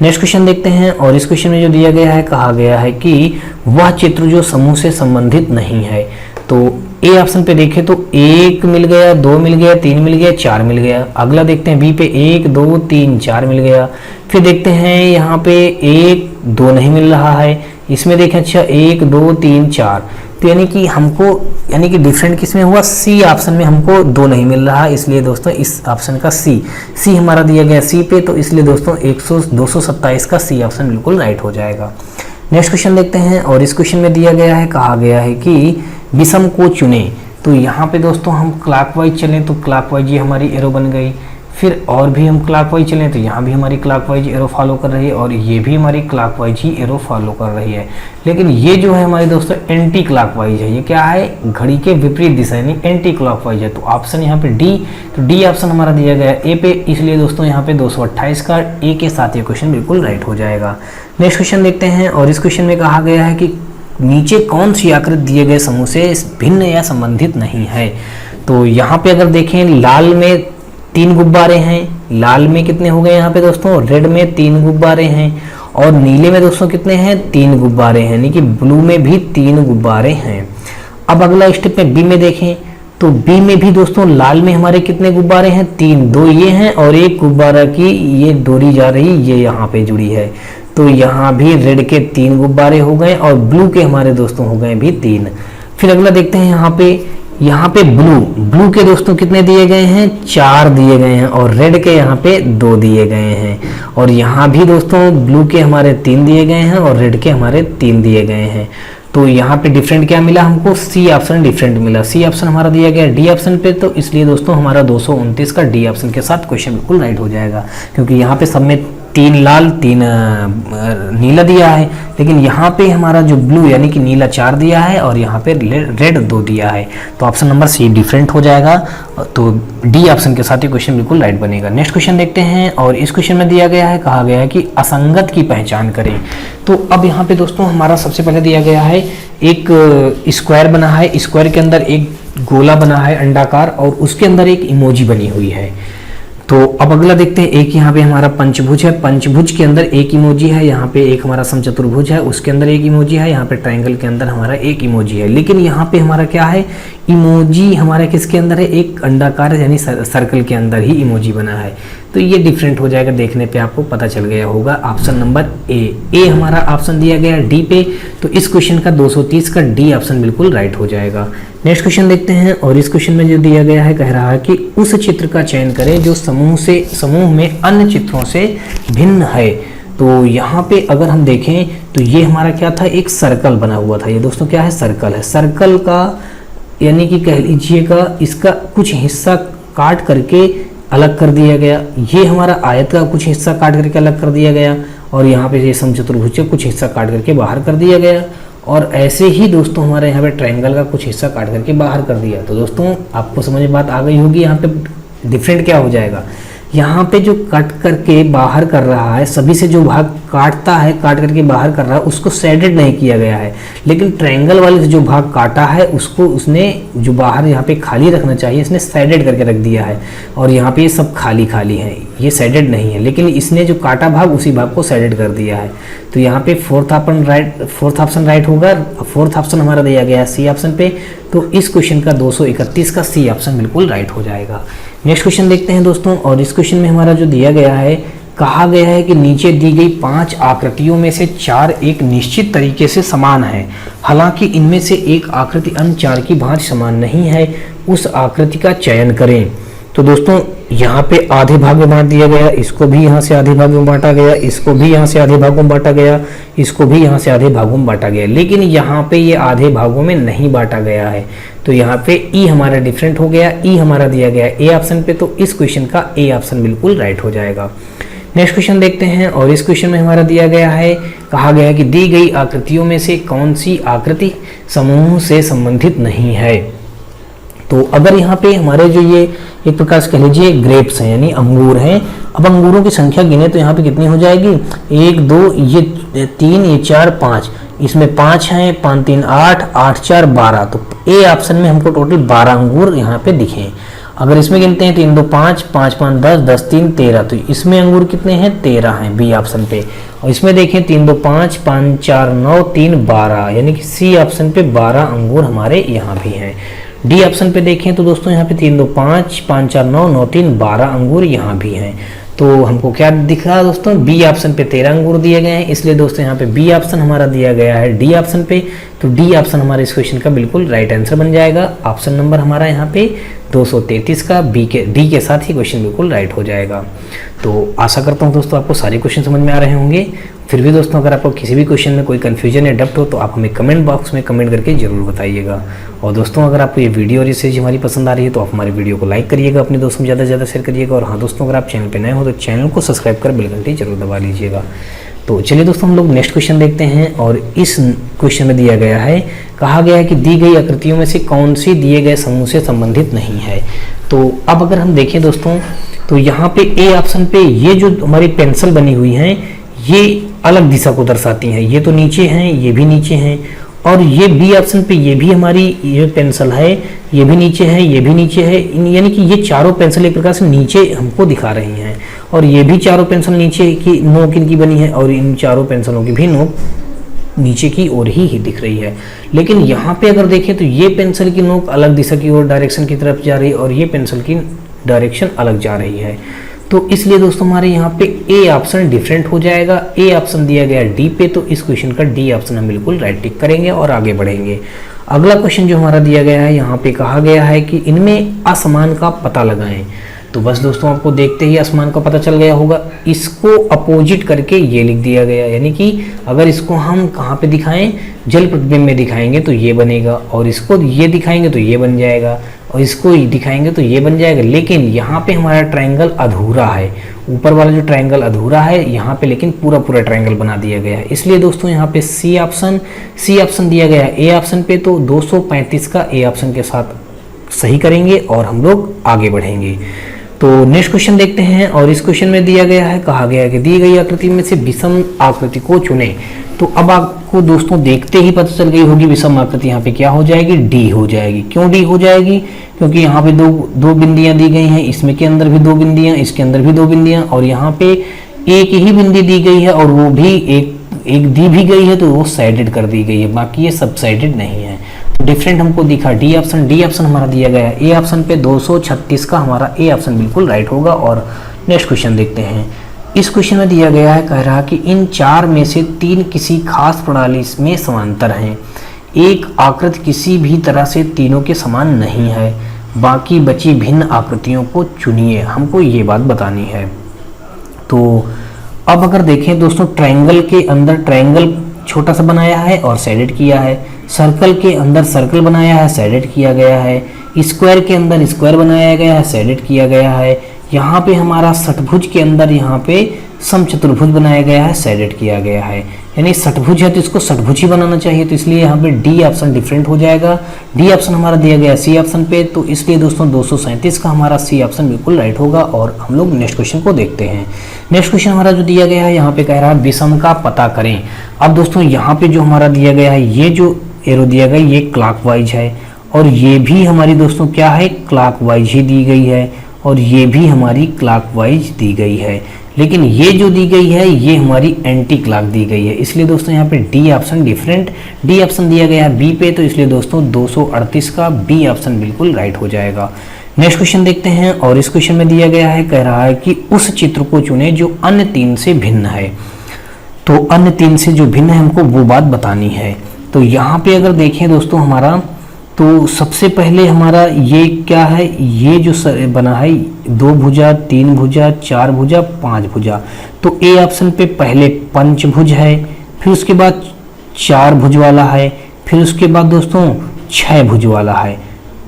नेक्स्ट क्वेश्चन देखते हैं, और इस क्वेश्चन में जो दिया गया है, कहा गया है कि वह चित्र जो समूह से संबंधित नहीं है। तो ए ऑप्शन पे देखें तो 1 मिल गया, 2 मिल गया, 3 मिल गया, 4 मिल गया। अगला देखते हैं बी पे 1 2 3 4 मिल गया। फिर देखते हैं यहाँ पे 1 2 नहीं मिल रहा है, इसमें देखें अच्छा 1 2 3 4, तो यानी कि डिफरेंट किसमें हुआ, सी ऑप्शन में हमको 2 नहीं मिल रहा, इसलिए दोस्तों इस ऑप्शन का सी हमारा दिया गया सी पे, तो इसलिए दोस्तों 227 का सी ऑप्शन बिल्कुल राइट हो जाएगा। नेक्स्ट क्वेश्चन देखते हैं, और इस क्वेश्चन में दिया गया है, कहा गया है कि विषम को चुने। तो यहाँ पे दोस्तों हम क्लॉकवाइज चलें तो क्लॉकवाइज ये हमारी एरो बन गई, फिर और भी हम क्लॉकवाइज चलें तो यहाँ भी हमारी क्लॉकवाइज एरो फॉलो कर रही है, और ये भी हमारी क्लॉकवाइज ही एरो फॉलो कर रही है। लेकिन ये जो है हमारे दोस्तों एंटी क्लॉकवाइज है, ये क्या है, घड़ी के विपरीत दिशा यानी एंटी क्लॉकवाइज है। तो ऑप्शन यहाँ पे डी, तो डी ऑप्शन हमारा दिया गया है ए पे, इसलिए दोस्तों यहाँ पे 228 का ए के साथ ये क्वेश्चन बिल्कुल राइट हो जाएगा। नेक्स्ट क्वेश्चन देखते हैं, और इस क्वेश्चन में कहा गया है कि नीचे कौन सी आकृति दिए गए समूह से भिन्न या संबंधित नहीं है। तो यहाँ पे अगर देखें, लाल में 3 गुब्बारे हैं, लाल में कितने हो गए यहाँ पे दोस्तों, रेड में 3 गुब्बारे हैं, और नीले में दोस्तों कितने हैं, 3 गुब्बारे हैं, यानी कि ब्लू में भी 3 गुब्बारे हैं। अब अगला स्टेप में बी में देखें, तो बी में भी दोस्तों लाल में हमारे कितने गुब्बारे हैं, 3, 2 ये हैं, और एक गुब्बारा की ये डोरी जा रही, ये यहाँ पे जुड़ी है, तो यहाँ भी रेड के 3 गुब्बारे हो गए, और ब्लू के हमारे दोस्तों हो गए भी 3। फिर अगला देखते हैं, यहाँ पे ब्लू के दोस्तों कितने दिए गए हैं, 4 दिए गए हैं, और रेड के यहाँ पे 2 दिए गए हैं, और यहाँ भी दोस्तों ब्लू के हमारे 3 दिए गए हैं, और रेड के हमारे 3 दिए गए हैं। तो यहाँ पे डिफरेंट क्या मिला हमको, सी ऑप्शन डिफरेंट मिला, सी ऑप्शन हमारा दिया गया डी ऑप्शन पे, तो इसलिए दोस्तों हमारा 229 का डी ऑप्शन के साथ क्वेश्चन बिल्कुल राइट हो जाएगा, क्योंकि यहाँ पे सब में 3 लाल 3 नीला दिया है, लेकिन यहाँ पे हमारा जो ब्लू यानी कि नीला 4 दिया है, और यहाँ पे रेड 2 दिया है, तो ऑप्शन नंबर सी डिफरेंट हो जाएगा, तो डी ऑप्शन के साथ ये क्वेश्चन बिल्कुल राइट बनेगा। नेक्स्ट क्वेश्चन देखते हैं, और इस क्वेश्चन में दिया गया है, कहा गया है कि असंगत की पहचान करें। तो अब यहाँ पे दोस्तों हमारा सबसे पहले दिया गया है, एक स्क्वायर बना है, स्क्वायर के अंदर एक गोला बना है अंडाकार, और उसके अंदर एक इमोजी बनी हुई है। तो अब अगला देखते हैं, एक यहाँ पे हमारा पंचभुज है, पंचभुज के अंदर एक इमोजी है, यहाँ पे एक हमारा समचतुर्भुज है, उसके अंदर एक इमोजी है, यहाँ पे ट्रायंगल के अंदर हमारा एक इमोजी है। लेकिन यहाँ पे हमारा क्या है, इमोजी हमारे किसके अंदर है, एक अंडाकार यानी सर्कल के अंदर ही इमोजी बना है, तो ये डिफरेंट हो जाएगा, देखने पे आपको पता चल गया होगा। ऑप्शन नंबर ए हमारा ऑप्शन दिया गया डी पे, तो इस क्वेश्चन का 230 का डी ऑप्शन बिल्कुल राइट हो जाएगा। नेक्स्ट क्वेश्चन देखते हैं, और इस क्वेश्चन में जो दिया गया है, कह रहा है कि उस चित्र का चयन करें जो समूह में अन्य चित्रों से भिन्न है। तो यहाँ पे अगर हम देखें तो ये हमारा क्या था, एक सर्कल बना हुआ था। ये दोस्तों क्या है, सर्कल है। सर्कल का यानी कि कह लीजिएगा इसका कुछ हिस्सा काट करके अलग कर दिया गया। ये हमारा आयत का कुछ हिस्सा काट करके अलग कर दिया गया, और यहाँ पे ये समचतुर्भुज का कुछ हिस्सा काट करके बाहर कर दिया गया। और ऐसे ही दोस्तों हमारे यहाँ पे ट्रायंगल का कुछ हिस्सा काट करके बाहर कर दिया। तो दोस्तों आपको समझ में बात आ गई होगी। यहाँ पे डिफरेंट क्या हो जाएगा, यहाँ पे जो कट करके बाहर कर रहा है, सभी से जो भाग काटता है, काट करके बाहर कर रहा है, उसको शेडेड नहीं किया गया है। लेकिन ट्रायंगल वाले से जो भाग काटा है उसको उसने जो बाहर यहाँ पे खाली रखना चाहिए इसने शेडेड करके रख दिया है। और यहाँ पे ये सब खाली खाली है, ये शेडेड नहीं है, लेकिन इसने जो काटा भाग उसी भाग को शेडेड कर दिया है। तो यहाँ पे फोर्थ ऑप्शन राइट होगा। फोर्थ ऑप्शन हमारा दिया गया है सी ऑप्शन पे। तो इस क्वेश्चन का 231 का सी ऑप्शन बिल्कुल राइट हो जाएगा। नेक्स्ट क्वेश्चन देखते हैं दोस्तों, और इस क्वेश्चन में हमारा जो दिया गया है, कहा गया है कि नीचे दी गई 5 आकृतियों में से 4 एक निश्चित तरीके से समान है, हालांकि इनमें से एक आकृति अन्य 4 की भांति समान नहीं है, उस आकृति का चयन करें। तो दोस्तों यहाँ पे आधे भाग में बांट दिया गया, इसको भी यहाँ से आधे भाग में बांटा गया, इसको भी यहाँ से आधे भागों में बांटा गया, इसको भी यहाँ से आधे भागों में बांटा गया, लेकिन यहाँ पे ये आधे भागों में नहीं बांटा गया है। तो यहाँ पे ई हमारा डिफरेंट हो गया, ई हमारा दिया गया ए ऑप्शन पे। तो इस क्वेश्चन का ए ऑप्शन बिल्कुल राइट हो जाएगा। नेक्स्ट क्वेश्चन देखते हैं, और इस क्वेश्चन में हमारा दिया गया है, कहा गया है कि दी गई आकृतियों में से कौन सी आकृति समूह से संबंधित नहीं है। तो अगर यहाँ पे हमारे जो ये एक प्रकार से कह लीजिए ग्रेप्स हैं यानी अंगूर हैं, अब अंगूरों की संख्या गिने तो यहाँ पे कितनी हो जाएगी, 1 2 ये 3 ये 4 5, इसमें 5 हैं, 5 3 8 8 4 12। तो ए ऑप्शन में हमको टोटल 12 अंगूर यहाँ पे दिखे। अगर इसमें गिनते हैं 3 2 5 5 5 10 10 3 13, तो इसमें अंगूर कितने हैं, 13 हैं बी ऑप्शन पे। और इसमें देखें 3 2 5 5 4 9 3 12, यानी कि सी ऑप्शन पे 12 अंगूर हमारे यहाँ भी हैं। डी ऑप्शन पे देखें तो दोस्तों यहाँ पे 3 2 5 5 4 9 9 3 12 अंगूर यहाँ भी हैं। तो हमको क्या दिख रहा है दोस्तों, बी ऑप्शन पे 13 अंगूर दिए गए हैं, इसलिए दोस्तों यहाँ पे बी ऑप्शन हमारा दिया गया है डी ऑप्शन पे। तो डी ऑप्शन हमारे इस क्वेश्चन का बिल्कुल राइट आंसर बन जाएगा। ऑप्शन नंबर हमारा यहाँ पे 233 का डी के साथ ही क्वेश्चन बिल्कुल राइट हो जाएगा। तो आशा करता हूँ दोस्तों आपको सारे क्वेश्चन समझ में आ रहे होंगे। फिर भी दोस्तों अगर आपको किसी भी क्वेश्चन में कोई कन्फ्यूजन या डाउट हो तो आप हमें कमेंट बॉक्स में कमेंट करके जरूर बताइएगा। और दोस्तों अगर आपको ये वीडियो और ये सीरीज हमारी पसंद आ रही है तो आप हमारे वीडियो को लाइक करिएगा, अपने दोस्तों में ज़्यादा से ज़्यादा शेयर करिएगा। और हाँ दोस्तों अगर आप चैनल पर नए हो तो चैनल को सब्सक्राइब कर बेल घंटी जरूर दबा लीजिएगा। तो चलिए दोस्तों हम लोग नेक्स्ट क्वेश्चन देखते हैं, और इस क्वेश्चन में दिया गया है, कहा गया है कि दी गई आकृतियों में से कौन सी दिए गए समूह से संबंधित नहीं है। तो अब अगर हम देखें दोस्तों तो यहाँ पे ए ऑप्शन पे ये जो हमारी पेंसिल बनी हुई हैं ये अलग दिशा को दर्शाती हैं, ये तो नीचे हैं, ये भी नीचे हैं। और ये बी ऑप्शन पे ये भी हमारी ये पेंसिल है, ये भी नीचे है, ये भी नीचे है, यानी कि ये चारों पेंसिल एक प्रकार से नीचे हमको दिखा रही हैं। और ये भी चारों पेंसिल नीचे की नोक इनकी बनी है, और इन चारों पेंसिलों की भी नोक नीचे की ओर ही दिख रही है। लेकिन यहाँ पे अगर देखें तो ये पेंसिल की नोक अलग दिशा की ओर डायरेक्शन की तरफ जा रही है, और ये पेंसिल की डायरेक्शन अलग जा रही है। तो इसलिए दोस्तों हमारे यहाँ पे ए ऑप्शन डिफरेंट हो जाएगा। ए ऑप्शन दिया गया डी पे, तो इस क्वेश्चन का डी ऑप्शन हम बिल्कुल राइट टिक करेंगे और आगे बढ़ेंगे। अगला क्वेश्चन जो हमारा दिया गया है, यहाँ पे कहा गया है कि इनमें असमान का पता लगाएं। तो बस दोस्तों आपको देखते ही असमान का पता चल गया होगा, इसको अपोजिट करके ये लिख दिया गया, यानी कि अगर इसको हम कहाँ पे दिखाएं, जल प्रतिबिंब में दिखाएंगे तो ये बनेगा, और इसको ये दिखाएंगे तो ये बन जाएगा, और इसको दिखाएंगे तो ये बन जाएगा। लेकिन यहाँ पे हमारा ट्रायंगल अधूरा है, ऊपर वाला जो ट्रायंगल अधूरा है यहाँ पे, लेकिन पूरा पूरा ट्रायंगल बना दिया गया है। इसलिए दोस्तों यहाँ पे सी ऑप्शन दिया गया है ए ऑप्शन पे। तो 235 का ए ऑप्शन के साथ सही करेंगे और हम लोग आगे बढ़ेंगे। तो नेक्स्ट क्वेश्चन देखते हैं, और इस क्वेश्चन में दिया गया है, कहा गया है कि दी गई आकृति में से विषम आकृति को चुने। तो अब आपको दोस्तों देखते ही पता चल गई होगी विषम आकृति यहाँ पे क्या हो जाएगी, डी हो जाएगी। क्यों डी हो जाएगी, क्योंकि यहाँ पे दो बिंदियां दी गई हैं, इसमें के अंदर भी 2 बिंदियां, इसके अंदर भी 2 बिंदियां, और यहाँ पे एक ही बिंदी दी गई है, और वो भी एक दी भी गई है तो वो साइडेड कर दी गई है, बाकी ये सब साइडेड नहीं है। डिफरेंट हमको दिखा डी ऑप्शन हमारा दिया गया है ए ऑप्शन पे। 236 का हमारा ए ऑप्शन बिल्कुल राइट होगा। और नेक्स्ट क्वेश्चन देखते हैं। इस क्वेश्चन में दिया गया है, कह रहा कि इन 4 में से 3 किसी खास प्रणाली में समांतर हैं, एक आकृति किसी भी तरह से तीनों के समान नहीं है, बाकी बची भिन्न आकृतियों को चुनिए। हमको ये बात बतानी है। तो अब अगर देखें दोस्तों, ट्रायंगल के अंदर ट्रायंगल छोटा सा बनाया है और साइडेड किया है, सर्कल के अंदर सर्कल बनाया है, साइडेड किया गया है, स्क्वायर के अंदर स्क्वायर बनाया गया है, साइडेड किया गया है, यहाँ पे हमारा षटभुज के अंदर यहाँ पे समचतुर्भुज बनाया गया है, साइडेड किया गया है। यानी षटभुज है तो इसको षटभुज ही बनाना चाहिए, तो इसलिए यहाँ पे डी ऑप्शन डिफरेंट हो जाएगा। डी ऑप्शन हमारा दिया गया सी ऑप्शन पे, तो इसलिए दोस्तों 237 का हमारा सी ऑप्शन बिल्कुल राइट होगा। और हम लोग नेक्स्ट क्वेश्चन को देखते हैं। नेक्स्ट क्वेश्चन हमारा जो दिया गया है यहाँ पे कह रहा है विषम का पता करें। अब दोस्तों यहाँ पे जो हमारा दिया गया है, ये जो एरो दिया गया ये क्लॉकवाइज है, और ये भी हमारी दोस्तों क्या है, क्लॉकवाइज ही दी गई है, और ये भी हमारी क्लॉकवाइज दी गई है। लेकिन ये जो दी गई है ये हमारी एंटी क्लॉक दी गई है, इसलिए दोस्तों यहाँ पे D option different, D option दिया गया है बी पे, तो इसलिए दोस्तों 238 का बी ऑप्शन बिल्कुल राइट हो जाएगा। नेक्स्ट क्वेश्चन देखते हैं, और इस क्वेश्चन में दिया गया है, कह रहा है कि उस चित्र को चुने जो अन्य तीन से भिन्न है। तो अन्य तीन से जो भिन्न है हमको वो बात बतानी है। तो यहाँ पे अगर देखें दोस्तों हमारा, तो सबसे पहले हमारा ये क्या है, ये जो बना है 2 भुजा 3 भुजा 4 भुजा 5 भुजा, तो ए ऑप्शन पे पहले पंचभुज है, फिर उसके बाद 4 भुज वाला है, फिर उसके बाद दोस्तों 6 भुज वाला है,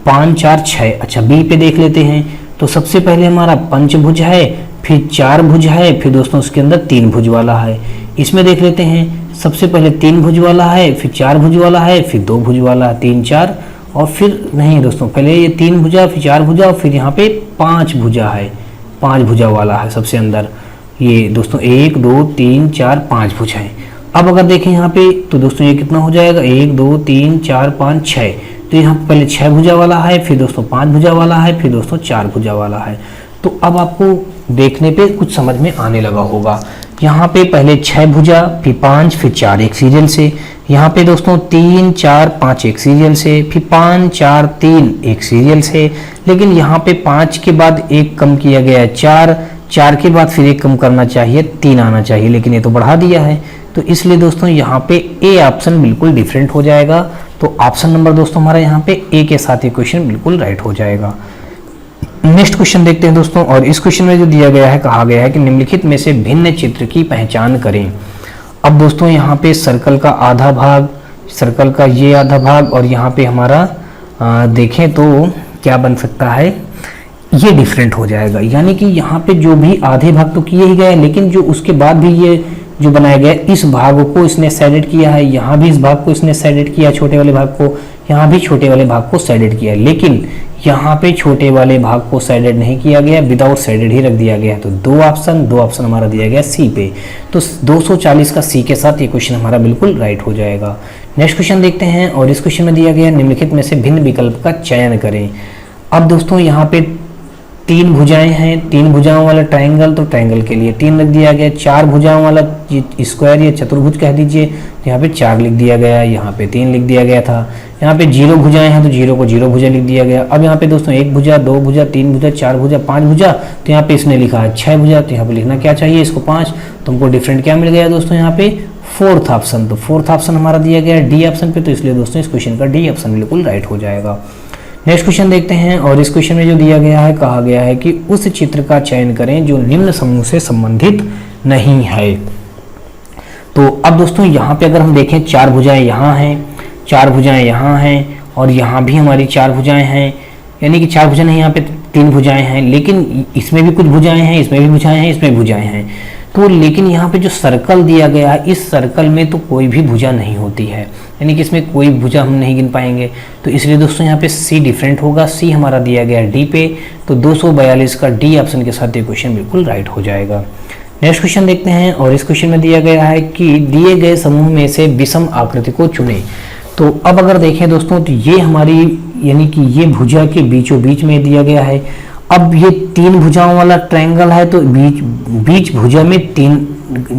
5 4 6। अच्छा बी पे देख लेते हैं, तो सबसे पहले हमारा पंचभुज है, फिर 4 भुज है, फिर दोस्तों उसके अंदर 3 भुज वाला है। इसमें देख लेते हैं, सबसे पहले 3 भुज वाला है, फिर 4 भुज वाला है, फिर 2 भुज वाला है, 3 4, और फिर नहीं दोस्तों पहले ये 3 भुजा, फिर 4 भुजा, और फिर यहाँ पे 5 भुजा है, 5 भुजा वाला है सबसे अंदर। ये दोस्तों 1 2 3 4 5 भुज है। अब अगर देखें यहाँ पे, तो दोस्तों ये कितना हो जाएगा, 1 2 3 4 5 6, तो यहाँ पहले 6 भुजा वाला है, फिर दोस्तों 5 भुजा वाला है, फिर दोस्तों 4 भुजा वाला है। तो अब आपको देखने पे कुछ समझ में आने लगा होगा। यहाँ पे पहले 6 भुजा, फिर 5, फिर 4 एक सीरियल से, यहाँ पे दोस्तों 3 4 5 एक सीरियल से, फिर 5 4 3 एक सीरियल से, लेकिन यहाँ पे 5 के बाद एक कम किया गया है 4, 4 के बाद फिर एक कम करना चाहिए 3 आना चाहिए, लेकिन ये तो बढ़ा दिया है, तो इसलिए दोस्तों यहाँ पे ए ऑप्शन बिल्कुल डिफरेंट हो जाएगा। तो ऑप्शन नंबर दोस्तों हमारा यहाँ पे ए के साथ ये क्वेश्चन बिल्कुल राइट हो जाएगा। नेक्स्ट क्वेश्चन देखते हैं दोस्तों, और इस क्वेश्चन में जो दिया गया है, कहा गया है कि निम्नलिखित में से भिन्न चित्र की पहचान करें। अब दोस्तों यहाँ पे सर्कल का आधा भाग, सर्कल का ये आधा भाग, और यहाँ पे हमारा देखें तो क्या बन सकता है, ये डिफरेंट हो जाएगा। यानी कि यहाँ पे जो भी आधे भाग तो किए ही गए, लेकिन जो उसके बाद भी ये जो बनाया गया इस भाग को इसने साइडेड किया है, यहाँ भी इस भाग को इसने साइडेड किया, छोटे वाले भाग को, यहाँ भी छोटे वाले भाग को साइडेड किया, लेकिन यहाँ पे छोटे वाले भाग को साइडेड नहीं किया गया, विदाउट साइडेड ही रख दिया गया। तो दो ऑप्शन हमारा दिया गया सी पे, तो 240 का सी के साथ ये क्वेश्चन हमारा बिल्कुल राइट हो जाएगा। नेक्स्ट क्वेश्चन देखते हैं, और इस क्वेश्चन में दिया गया निम्नलिखित में से भिन्न विकल्प का चयन करें। अब दोस्तों यहाँ पे 3 भुजाएं हैं, 3 भुजाओं वाला ट्रायंगल, तो ट्रायंगल के लिए 3 लिख दिया गया। 4 भुजाओं वाला स्क्वायर या चतुर्भुज कह दीजिए, तो यहाँ पे 4 लिख दिया गया, यहाँ पे 3 लिख दिया गया था। यहाँ पे 0 भुजाएं हैं तो 0 को 0 भुजा लिख दिया गया। अब यहाँ पे दोस्तों 1 भुजा, 2 भुजा, 3 भुजा, 4 भुजा, 5 भुजा, तो यहाँ पे इसने लिखा है 6 भुजा, तो यहाँ पे लिखना क्या चाहिए इसको 5, तो हमको डिफरेंट क्या मिल गया दोस्तों यहाँ पे फोर्थ ऑप्शन। तो फोर्थ ऑप्शन हमारा दिया गया डी ऑप्शन पे, तो इसलिए दोस्तों इस क्वेश्चन का डी ऑप्शन बिल्कुल राइट हो जाएगा। नेक्स्ट क्वेश्चन देखते हैं, और इस क्वेश्चन में जो दिया गया है, कहा गया है कि उस चित्र का चयन करें जो निम्न समूह से संबंधित नहीं है। तो अब दोस्तों यहाँ पे अगर हम देखें 4 भुजाएं यहाँ हैं, 4 भुजाएं यहाँ हैं, और यहाँ भी हमारी 4 भुजाएं हैं, यानी कि 4 भुजाएं नहीं, यहाँ पे 3 भुजाएं हैं, लेकिन इसमें भी कुछ भुजाएं हैं, इसमें भी भुजाएं हैं, इसमें भुजाएं हैं। तो लेकिन यहाँ पे जो सर्कल दिया गया है, इस सर्कल में तो कोई भी भुजा नहीं होती है, यानी कि इसमें कोई भुजा हम नहीं गिन पाएंगे। तो इसलिए दोस्तों यहाँ पे सी डिफरेंट होगा, सी हमारा दिया गया डी पे, तो 242 का डी ऑप्शन के साथ ये क्वेश्चन बिल्कुल राइट हो जाएगा। नेक्स्ट क्वेश्चन देखते हैं, और इस क्वेश्चन में दिया गया है कि दिए गए समूह में से विषम आकृति को चुने। तो अब अगर देखें दोस्तों, तो ये हमारी यानी कि ये भुजा के बीचों बीच में दिया गया है। अब ये 3 भुजाओं वाला ट्रायंगल है, तो बीच भुजा में 3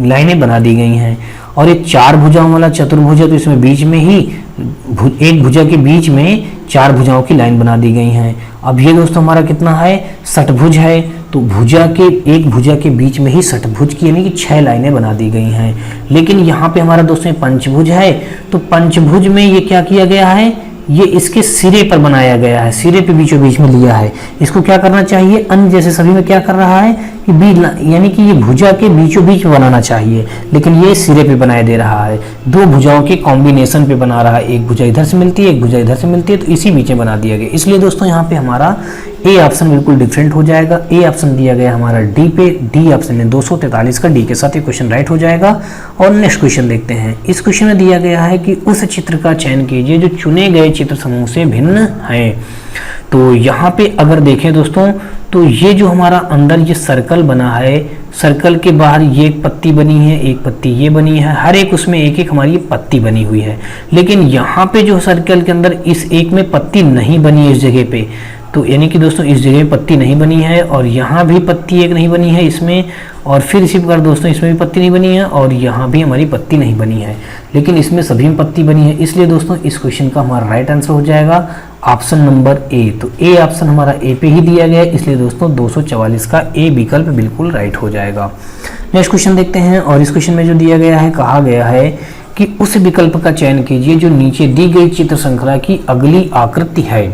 लाइनें बना दी गई हैं, और ये 4 भुजाओं वाला चतुर्भुज है, तो इसमें बीच में ही एक भुजा के बीच में 4 भुजाओं की लाइन बना दी गई हैं। अब ये दोस्तों हमारा कितना है, षटभुज है, तो एक भुजा के बीच में ही षटभुज की यानी कि 6 लाइनें बना दी गई हैं। लेकिन यहाँ पे हमारा दोस्तों पंचभुज है, तो पंचभुज में ये क्या किया गया है, ये इसके सिरे पर बनाया गया है, सिरे पे बीचों बीच में लिया है। इसको क्या करना चाहिए, अन्य जैसे सभी में क्या कर रहा है, कि बी यानी कि ये भुजा के बीचों बीच बनाना चाहिए, लेकिन ये सिरे पे बनाया दे रहा है, दो भुजाओं के कॉम्बिनेशन पे बना रहा है, एक भुजा इधर से मिलती है एक भुजा इधर से मिलती है, तो इसी बीच में बना दिया गया। इसलिए दोस्तों यहाँ पे हमारा ए ऑप्शन बिल्कुल डिफरेंट हो जाएगा। ए ऑप्शन दिया गया हमारा डी पे, डी ऑप्शन में 243 का डी के साथ ये क्वेश्चन राइट हो जाएगा। और नेक्स्ट क्वेश्चन देखते हैं। इस क्वेश्चन में दिया गया है कि उस चित्र का चयन कीजिए जो चुने गए चित्र समूह से भिन्न है। तो यहाँ पे अगर देखें दोस्तों, तो ये जो हमारा अंदर ये सर्कल बना है, सर्कल के बाहर ये एक पत्ती बनी है, एक पत्ती ये बनी है, हर एक उसमें एक एक हमारी पत्ती बनी हुई है। लेकिन यहाँ पे जो सर्कल के अंदर इस एक में पत्ती नहीं बनी है इस जगह पे, तो यानी कि दोस्तों इस जगह पत्ती नहीं बनी है, और यहाँ भी पत्ती एक नहीं बनी है इसमें, और फिर इसी प्रकार दोस्तों इसमें भी पत्ती नहीं बनी है, और यहाँ भी हमारी पत्ती नहीं बनी है, लेकिन इसमें सभी में पत्ती बनी है। इसलिए दोस्तों इस क्वेश्चन का हमारा राइट आंसर हो जाएगा ऑप्शन नंबर ए। तो ए ऑप्शन हमारा ए पे ही दिया गया है, इसलिए दोस्तों 244 का ए विकल्प बिल्कुल राइट हो जाएगा। नेक्स्ट क्वेश्चन देखते हैं। और इस क्वेश्चन में जो दिया गया है, कहा गया है कि उस विकल्प का चयन कीजिए जो नीचे दी गई चित्र श्रृंखला की अगली आकृति है।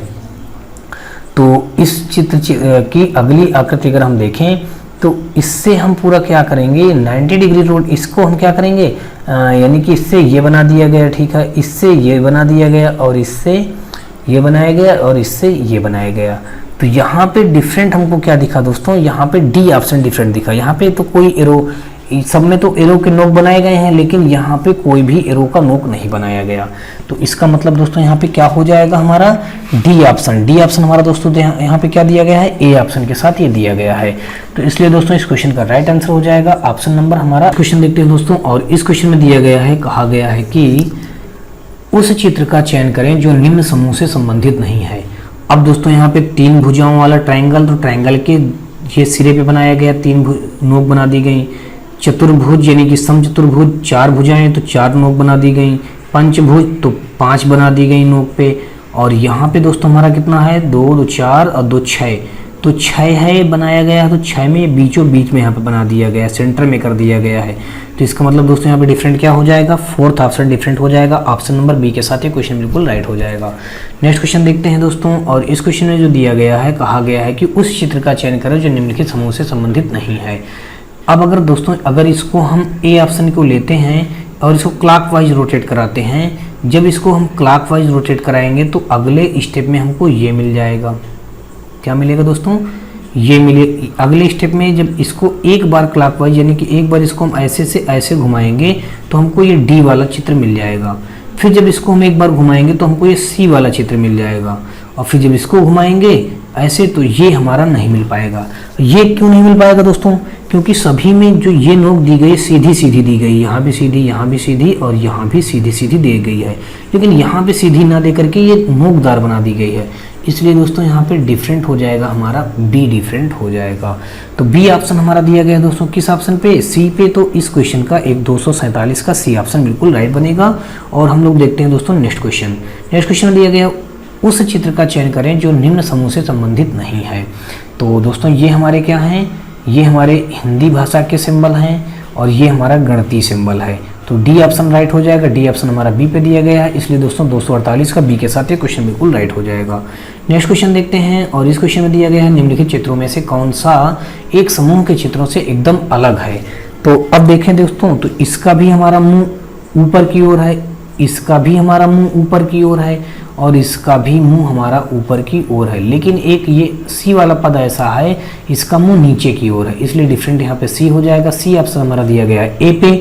तो इस चित्र की अगली आकृति अगर हम देखें, तो इससे हम पूरा क्या करेंगे, 90 डिग्री रोड, इसको हम क्या करेंगे, यानी कि इससे ये बना दिया गया, ठीक है, इससे ये बना दिया गया, और इससे ये बनाया गया, और इससे ये बनाया गया। तो यहाँ पे डिफरेंट हमको क्या दिखा दोस्तों, यहाँ पे डी ऑप्शन डिफरेंट दिखा। यहाँ पे तो कोई एरो, सब में तो एरो के नोक बनाए गए हैं, लेकिन यहाँ पे कोई भी एरो का नोक नहीं बनाया गया। तो इसका मतलब दोस्तों यहाँ पे क्या हो जाएगा हमारा डी ऑप्शन। डी ऑप्शन हमारा दोस्तों यहाँ पे क्या दिया गया है, ए ऑप्शन के साथ ये दिया गया है। तो इसलिए दोस्तों इस क्वेश्चन का राइट आंसर हो जाएगा ऑप्शन नंबर हमारा। क्वेश्चन देखते हैं दोस्तों। और इस क्वेश्चन में दिया गया है, कहा गया है कि उस चित्र का चयन करें जो निम्न समूह से संबंधित नहीं है। अब दोस्तों यहाँ पे तीन भुजाओं वाला ट्राइंगल, तो ट्राइंगल के ये सिरे पे बनाया गया, तीन नोक बना दी गई। चतुर्भुज यानी कि समचतुर्भुज, चार भुजाएं तो चार नोक बना दी गई। पंचभुज तो 5 बना दी गई नोक पे। और यहाँ पे दोस्तों हमारा कितना है, 2 2 4 और 2 6, तो 6 है बनाया गया है। तो 6 में बीचों बीच में यहाँ पे बना दिया गया है, सेंटर में कर दिया गया है। तो इसका मतलब दोस्तों यहाँ पे डिफरेंट क्या हो जाएगा, फोर्थ ऑप्शन डिफरेंट हो जाएगा। ऑप्शन नंबर बी के साथ ये क्वेश्चन बिल्कुल राइट हो जाएगा। नेक्स्ट क्वेश्चन देखते हैं दोस्तों। और इस क्वेश्चन में जो दिया गया है, कहा गया है कि उस चित्र का चयन करें जो निम्नलिखित समूह से संबंधित नहीं है। अब अगर दोस्तों अगर इसको हम ए ऑप्शन को लेते हैं और इसको क्लॉकवाइज रोटेट कराते हैं, जब इसको हम क्लॉकवाइज रोटेट कराएंगे तो अगले स्टेप में हमको ये मिल जाएगा। क्या मिलेगा दोस्तों, ये मिले। अगले स्टेप में जब इसको एक बार क्लॉकवाइज यानी कि एक बार इसको हम ऐसे से ऐसे घुमाएंगे तो हमको ये डी वाला चित्र मिल जाएगा। फिर जब इसको हम एक बार घुमाएंगे तो हमको ये सी वाला चित्र मिल जाएगा। और फिर जब इसको घुमाएंगे ऐसे तो ये हमारा नहीं मिल पाएगा। ये क्यों नहीं मिल पाएगा दोस्तों, क्योंकि सभी में जो ये नोक दी गई सीधी सीधी दी गई, यहाँ भी सीधी, यहाँ भी सीधी और यहाँ भी सीधी सीधी दी गई है, लेकिन यहाँ पे सीधी ना दे करके ये नोकदार बना दी गई है। इसलिए दोस्तों यहाँ पे डिफरेंट हो जाएगा हमारा, बी डिफरेंट हो जाएगा। तो बी ऑप्शन हमारा दिया गया है दोस्तों किस ऑप्शन पे, सी पे। तो इस क्वेश्चन का एक 247 का सी ऑप्शन बिल्कुल राइट बनेगा। और हम लोग देखते हैं दोस्तों नेक्स्ट क्वेश्चन। नेक्स्ट क्वेश्चन दिया गया, उस चित्र का चयन करें जो निम्न समूह से संबंधित नहीं है। तो दोस्तों ये हमारे क्या हैं, ये हमारे हिंदी भाषा के सिंबल हैं और ये हमारा गणितीय सिंबल है। तो डी ऑप्शन राइट हो जाएगा। डी ऑप्शन हमारा बी पे दिया गया है, इसलिए दोस्तों 248 का बी के साथ ये क्वेश्चन बिल्कुल राइट हो जाएगा। नेक्स्ट क्वेश्चन देखते हैं। और इस क्वेश्चन में दिया गया है, निम्नलिखित चित्रों में से कौन सा एक समूह के चित्रों से एकदम अलग है। तो अब देखें दोस्तों, तो इसका भी हमारा मुंह ऊपर की ओर है, इसका भी हमारा मुंह ऊपर की ओर है और इसका भी मुंह हमारा ऊपर की ओर है, लेकिन एक ये सी वाला पद ऐसा है इसका मुंह नीचे की ओर है, इसलिए डिफरेंट यहाँ पे सी हो जाएगा। सी ऑप्शन हमारा दिया गया है ए पे।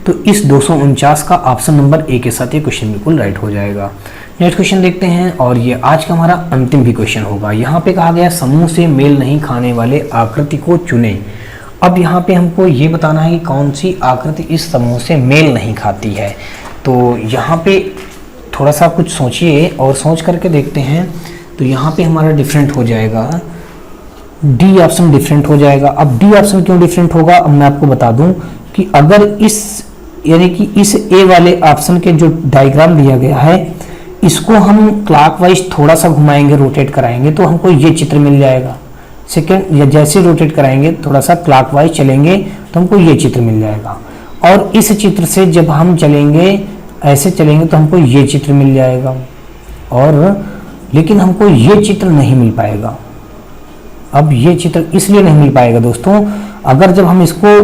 तो इस 249 का ऑप्शन नंबर ए के साथ ये क्वेश्चन बिल्कुल राइट हो जाएगा। नेक्स्ट क्वेश्चन देखते हैं और ये आज का हमारा अंतिम भी क्वेश्चन होगा। यहाँ पे कहा गया समूह से मेल नहीं खाने वाले आकृति को चुने। अब यहाँ पे हमको ये बताना है कि कौन सी आकृति इस समूह से मेल नहीं खाती है। तो यहाँ पे थोड़ा सा कुछ सोचिए और सोच करके देखते हैं। तो यहाँ पे हमारा डिफरेंट हो जाएगा, डी ऑप्शन डिफरेंट हो जाएगा। अब डी ऑप्शन क्यों डिफरेंट होगा, अब मैं आपको बता दूं कि अगर इस यानी कि इस ए वाले ऑप्शन के जो डायग्राम दिया गया है इसको हम क्लॉकवाइज थोड़ा सा घुमाएंगे, रोटेट कराएंगे तो हमको ये चित्र मिल जाएगा। सेकेंड या जैसे रोटेट कराएंगे थोड़ा सा क्लॉकवाइज चलेंगे तो हमको ये चित्र मिल जाएगा। और इस चित्र से जब हम चलेंगे ऐसे चलेंगे तो हमको ये चित्र मिल जाएगा, और लेकिन हमको ये चित्र नहीं मिल पाएगा। अब ये चित्र इसलिए नहीं मिल पाएगा दोस्तों, अगर जब हम इसको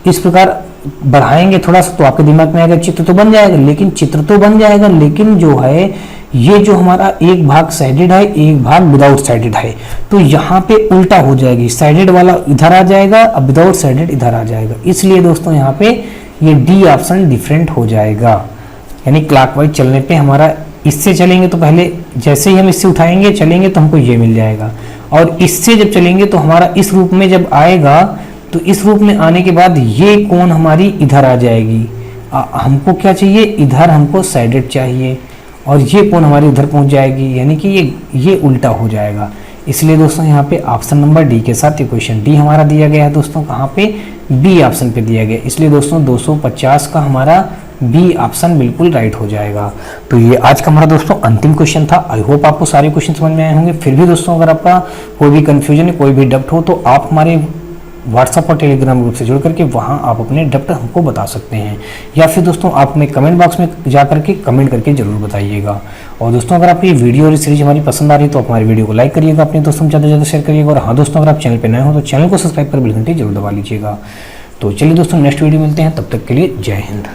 इस प्रकार बढ़ाएंगे थोड़ा सा तो आपके दिमाग में आएगा चित्र तो बन जाएगा, लेकिन चित्र तो बन जाएगा, लेकिन जो है ये जो हमारा एक भाग साइडेड है, एक भाग विदाउट साइडेड है, तो यहाँ पे उल्टा हो जाएगी, साइडेड वाला इधर आ जाएगा, अब विदाउट साइडेड इधर आ जाएगा। इसलिए दोस्तों यहाँ पे ये डी ऑप्शन डिफरेंट हो जाएगा। यानी क्लॉकवाइज चलने पे हमारा, इससे चलेंगे तो पहले जैसे ही हम इससे उठाएंगे चलेंगे तो हमको ये मिल जाएगा, और इससे जब चलेंगे तो हमारा इस रूप में जब आएगा तो इस रूप में आने के बाद ये कोण हमारी इधर आ जाएगी। हमको क्या चाहिए, इधर हमको साइडेड चाहिए, और ये कोण हमारी इधर पहुंच जाएगी, यानी कि ये उल्टा हो जाएगा। इसलिए दोस्तों यहाँ पे ऑप्शन नंबर डी के साथ इक्वेशन डी हमारा दिया गया है दोस्तों, कहाँ पे, बी ऑप्शन पे दिया गया। इसलिए दोस्तों 250 का हमारा बी ऑप्शन बिल्कुल राइट हो जाएगा। तो ये आज का हमारा दोस्तों अंतिम क्वेश्चन था। आई होप आपको सारे क्वेश्चन समझ में आए होंगे। फिर भी दोस्तों अगर आपका कोई भी कंफ्यूजन है, कोई भी डाउट हो, तो आप हमारे व्हाट्सएप और टेलीग्राम ग्रुप से जुड़ करके वहाँ आप अपने डाउट हमको बता सकते हैं, या फिर दोस्तों आप हमें कमेंट बॉक्स में जा करके कमेंट करके जरूर बताइएगा। और दोस्तों अगर आपको ये वीडियो और सीरीज हमारी पसंद आ रही है तो आप हमारी वीडियो को लाइक करिएगा, अपने दोस्तों में ज़्यादा से ज़्यादा शेयर करिएगा। और हाँ दोस्तों, अगर आप चैनल पर नए हो तो चैनल को सब्सक्राइब कर बेल घंटी जरूर दबा लीजिएगा। तो चलिए दोस्तों, नेक्स्ट वीडियो मिलते हैं, तब तक के लिए जय हिंद।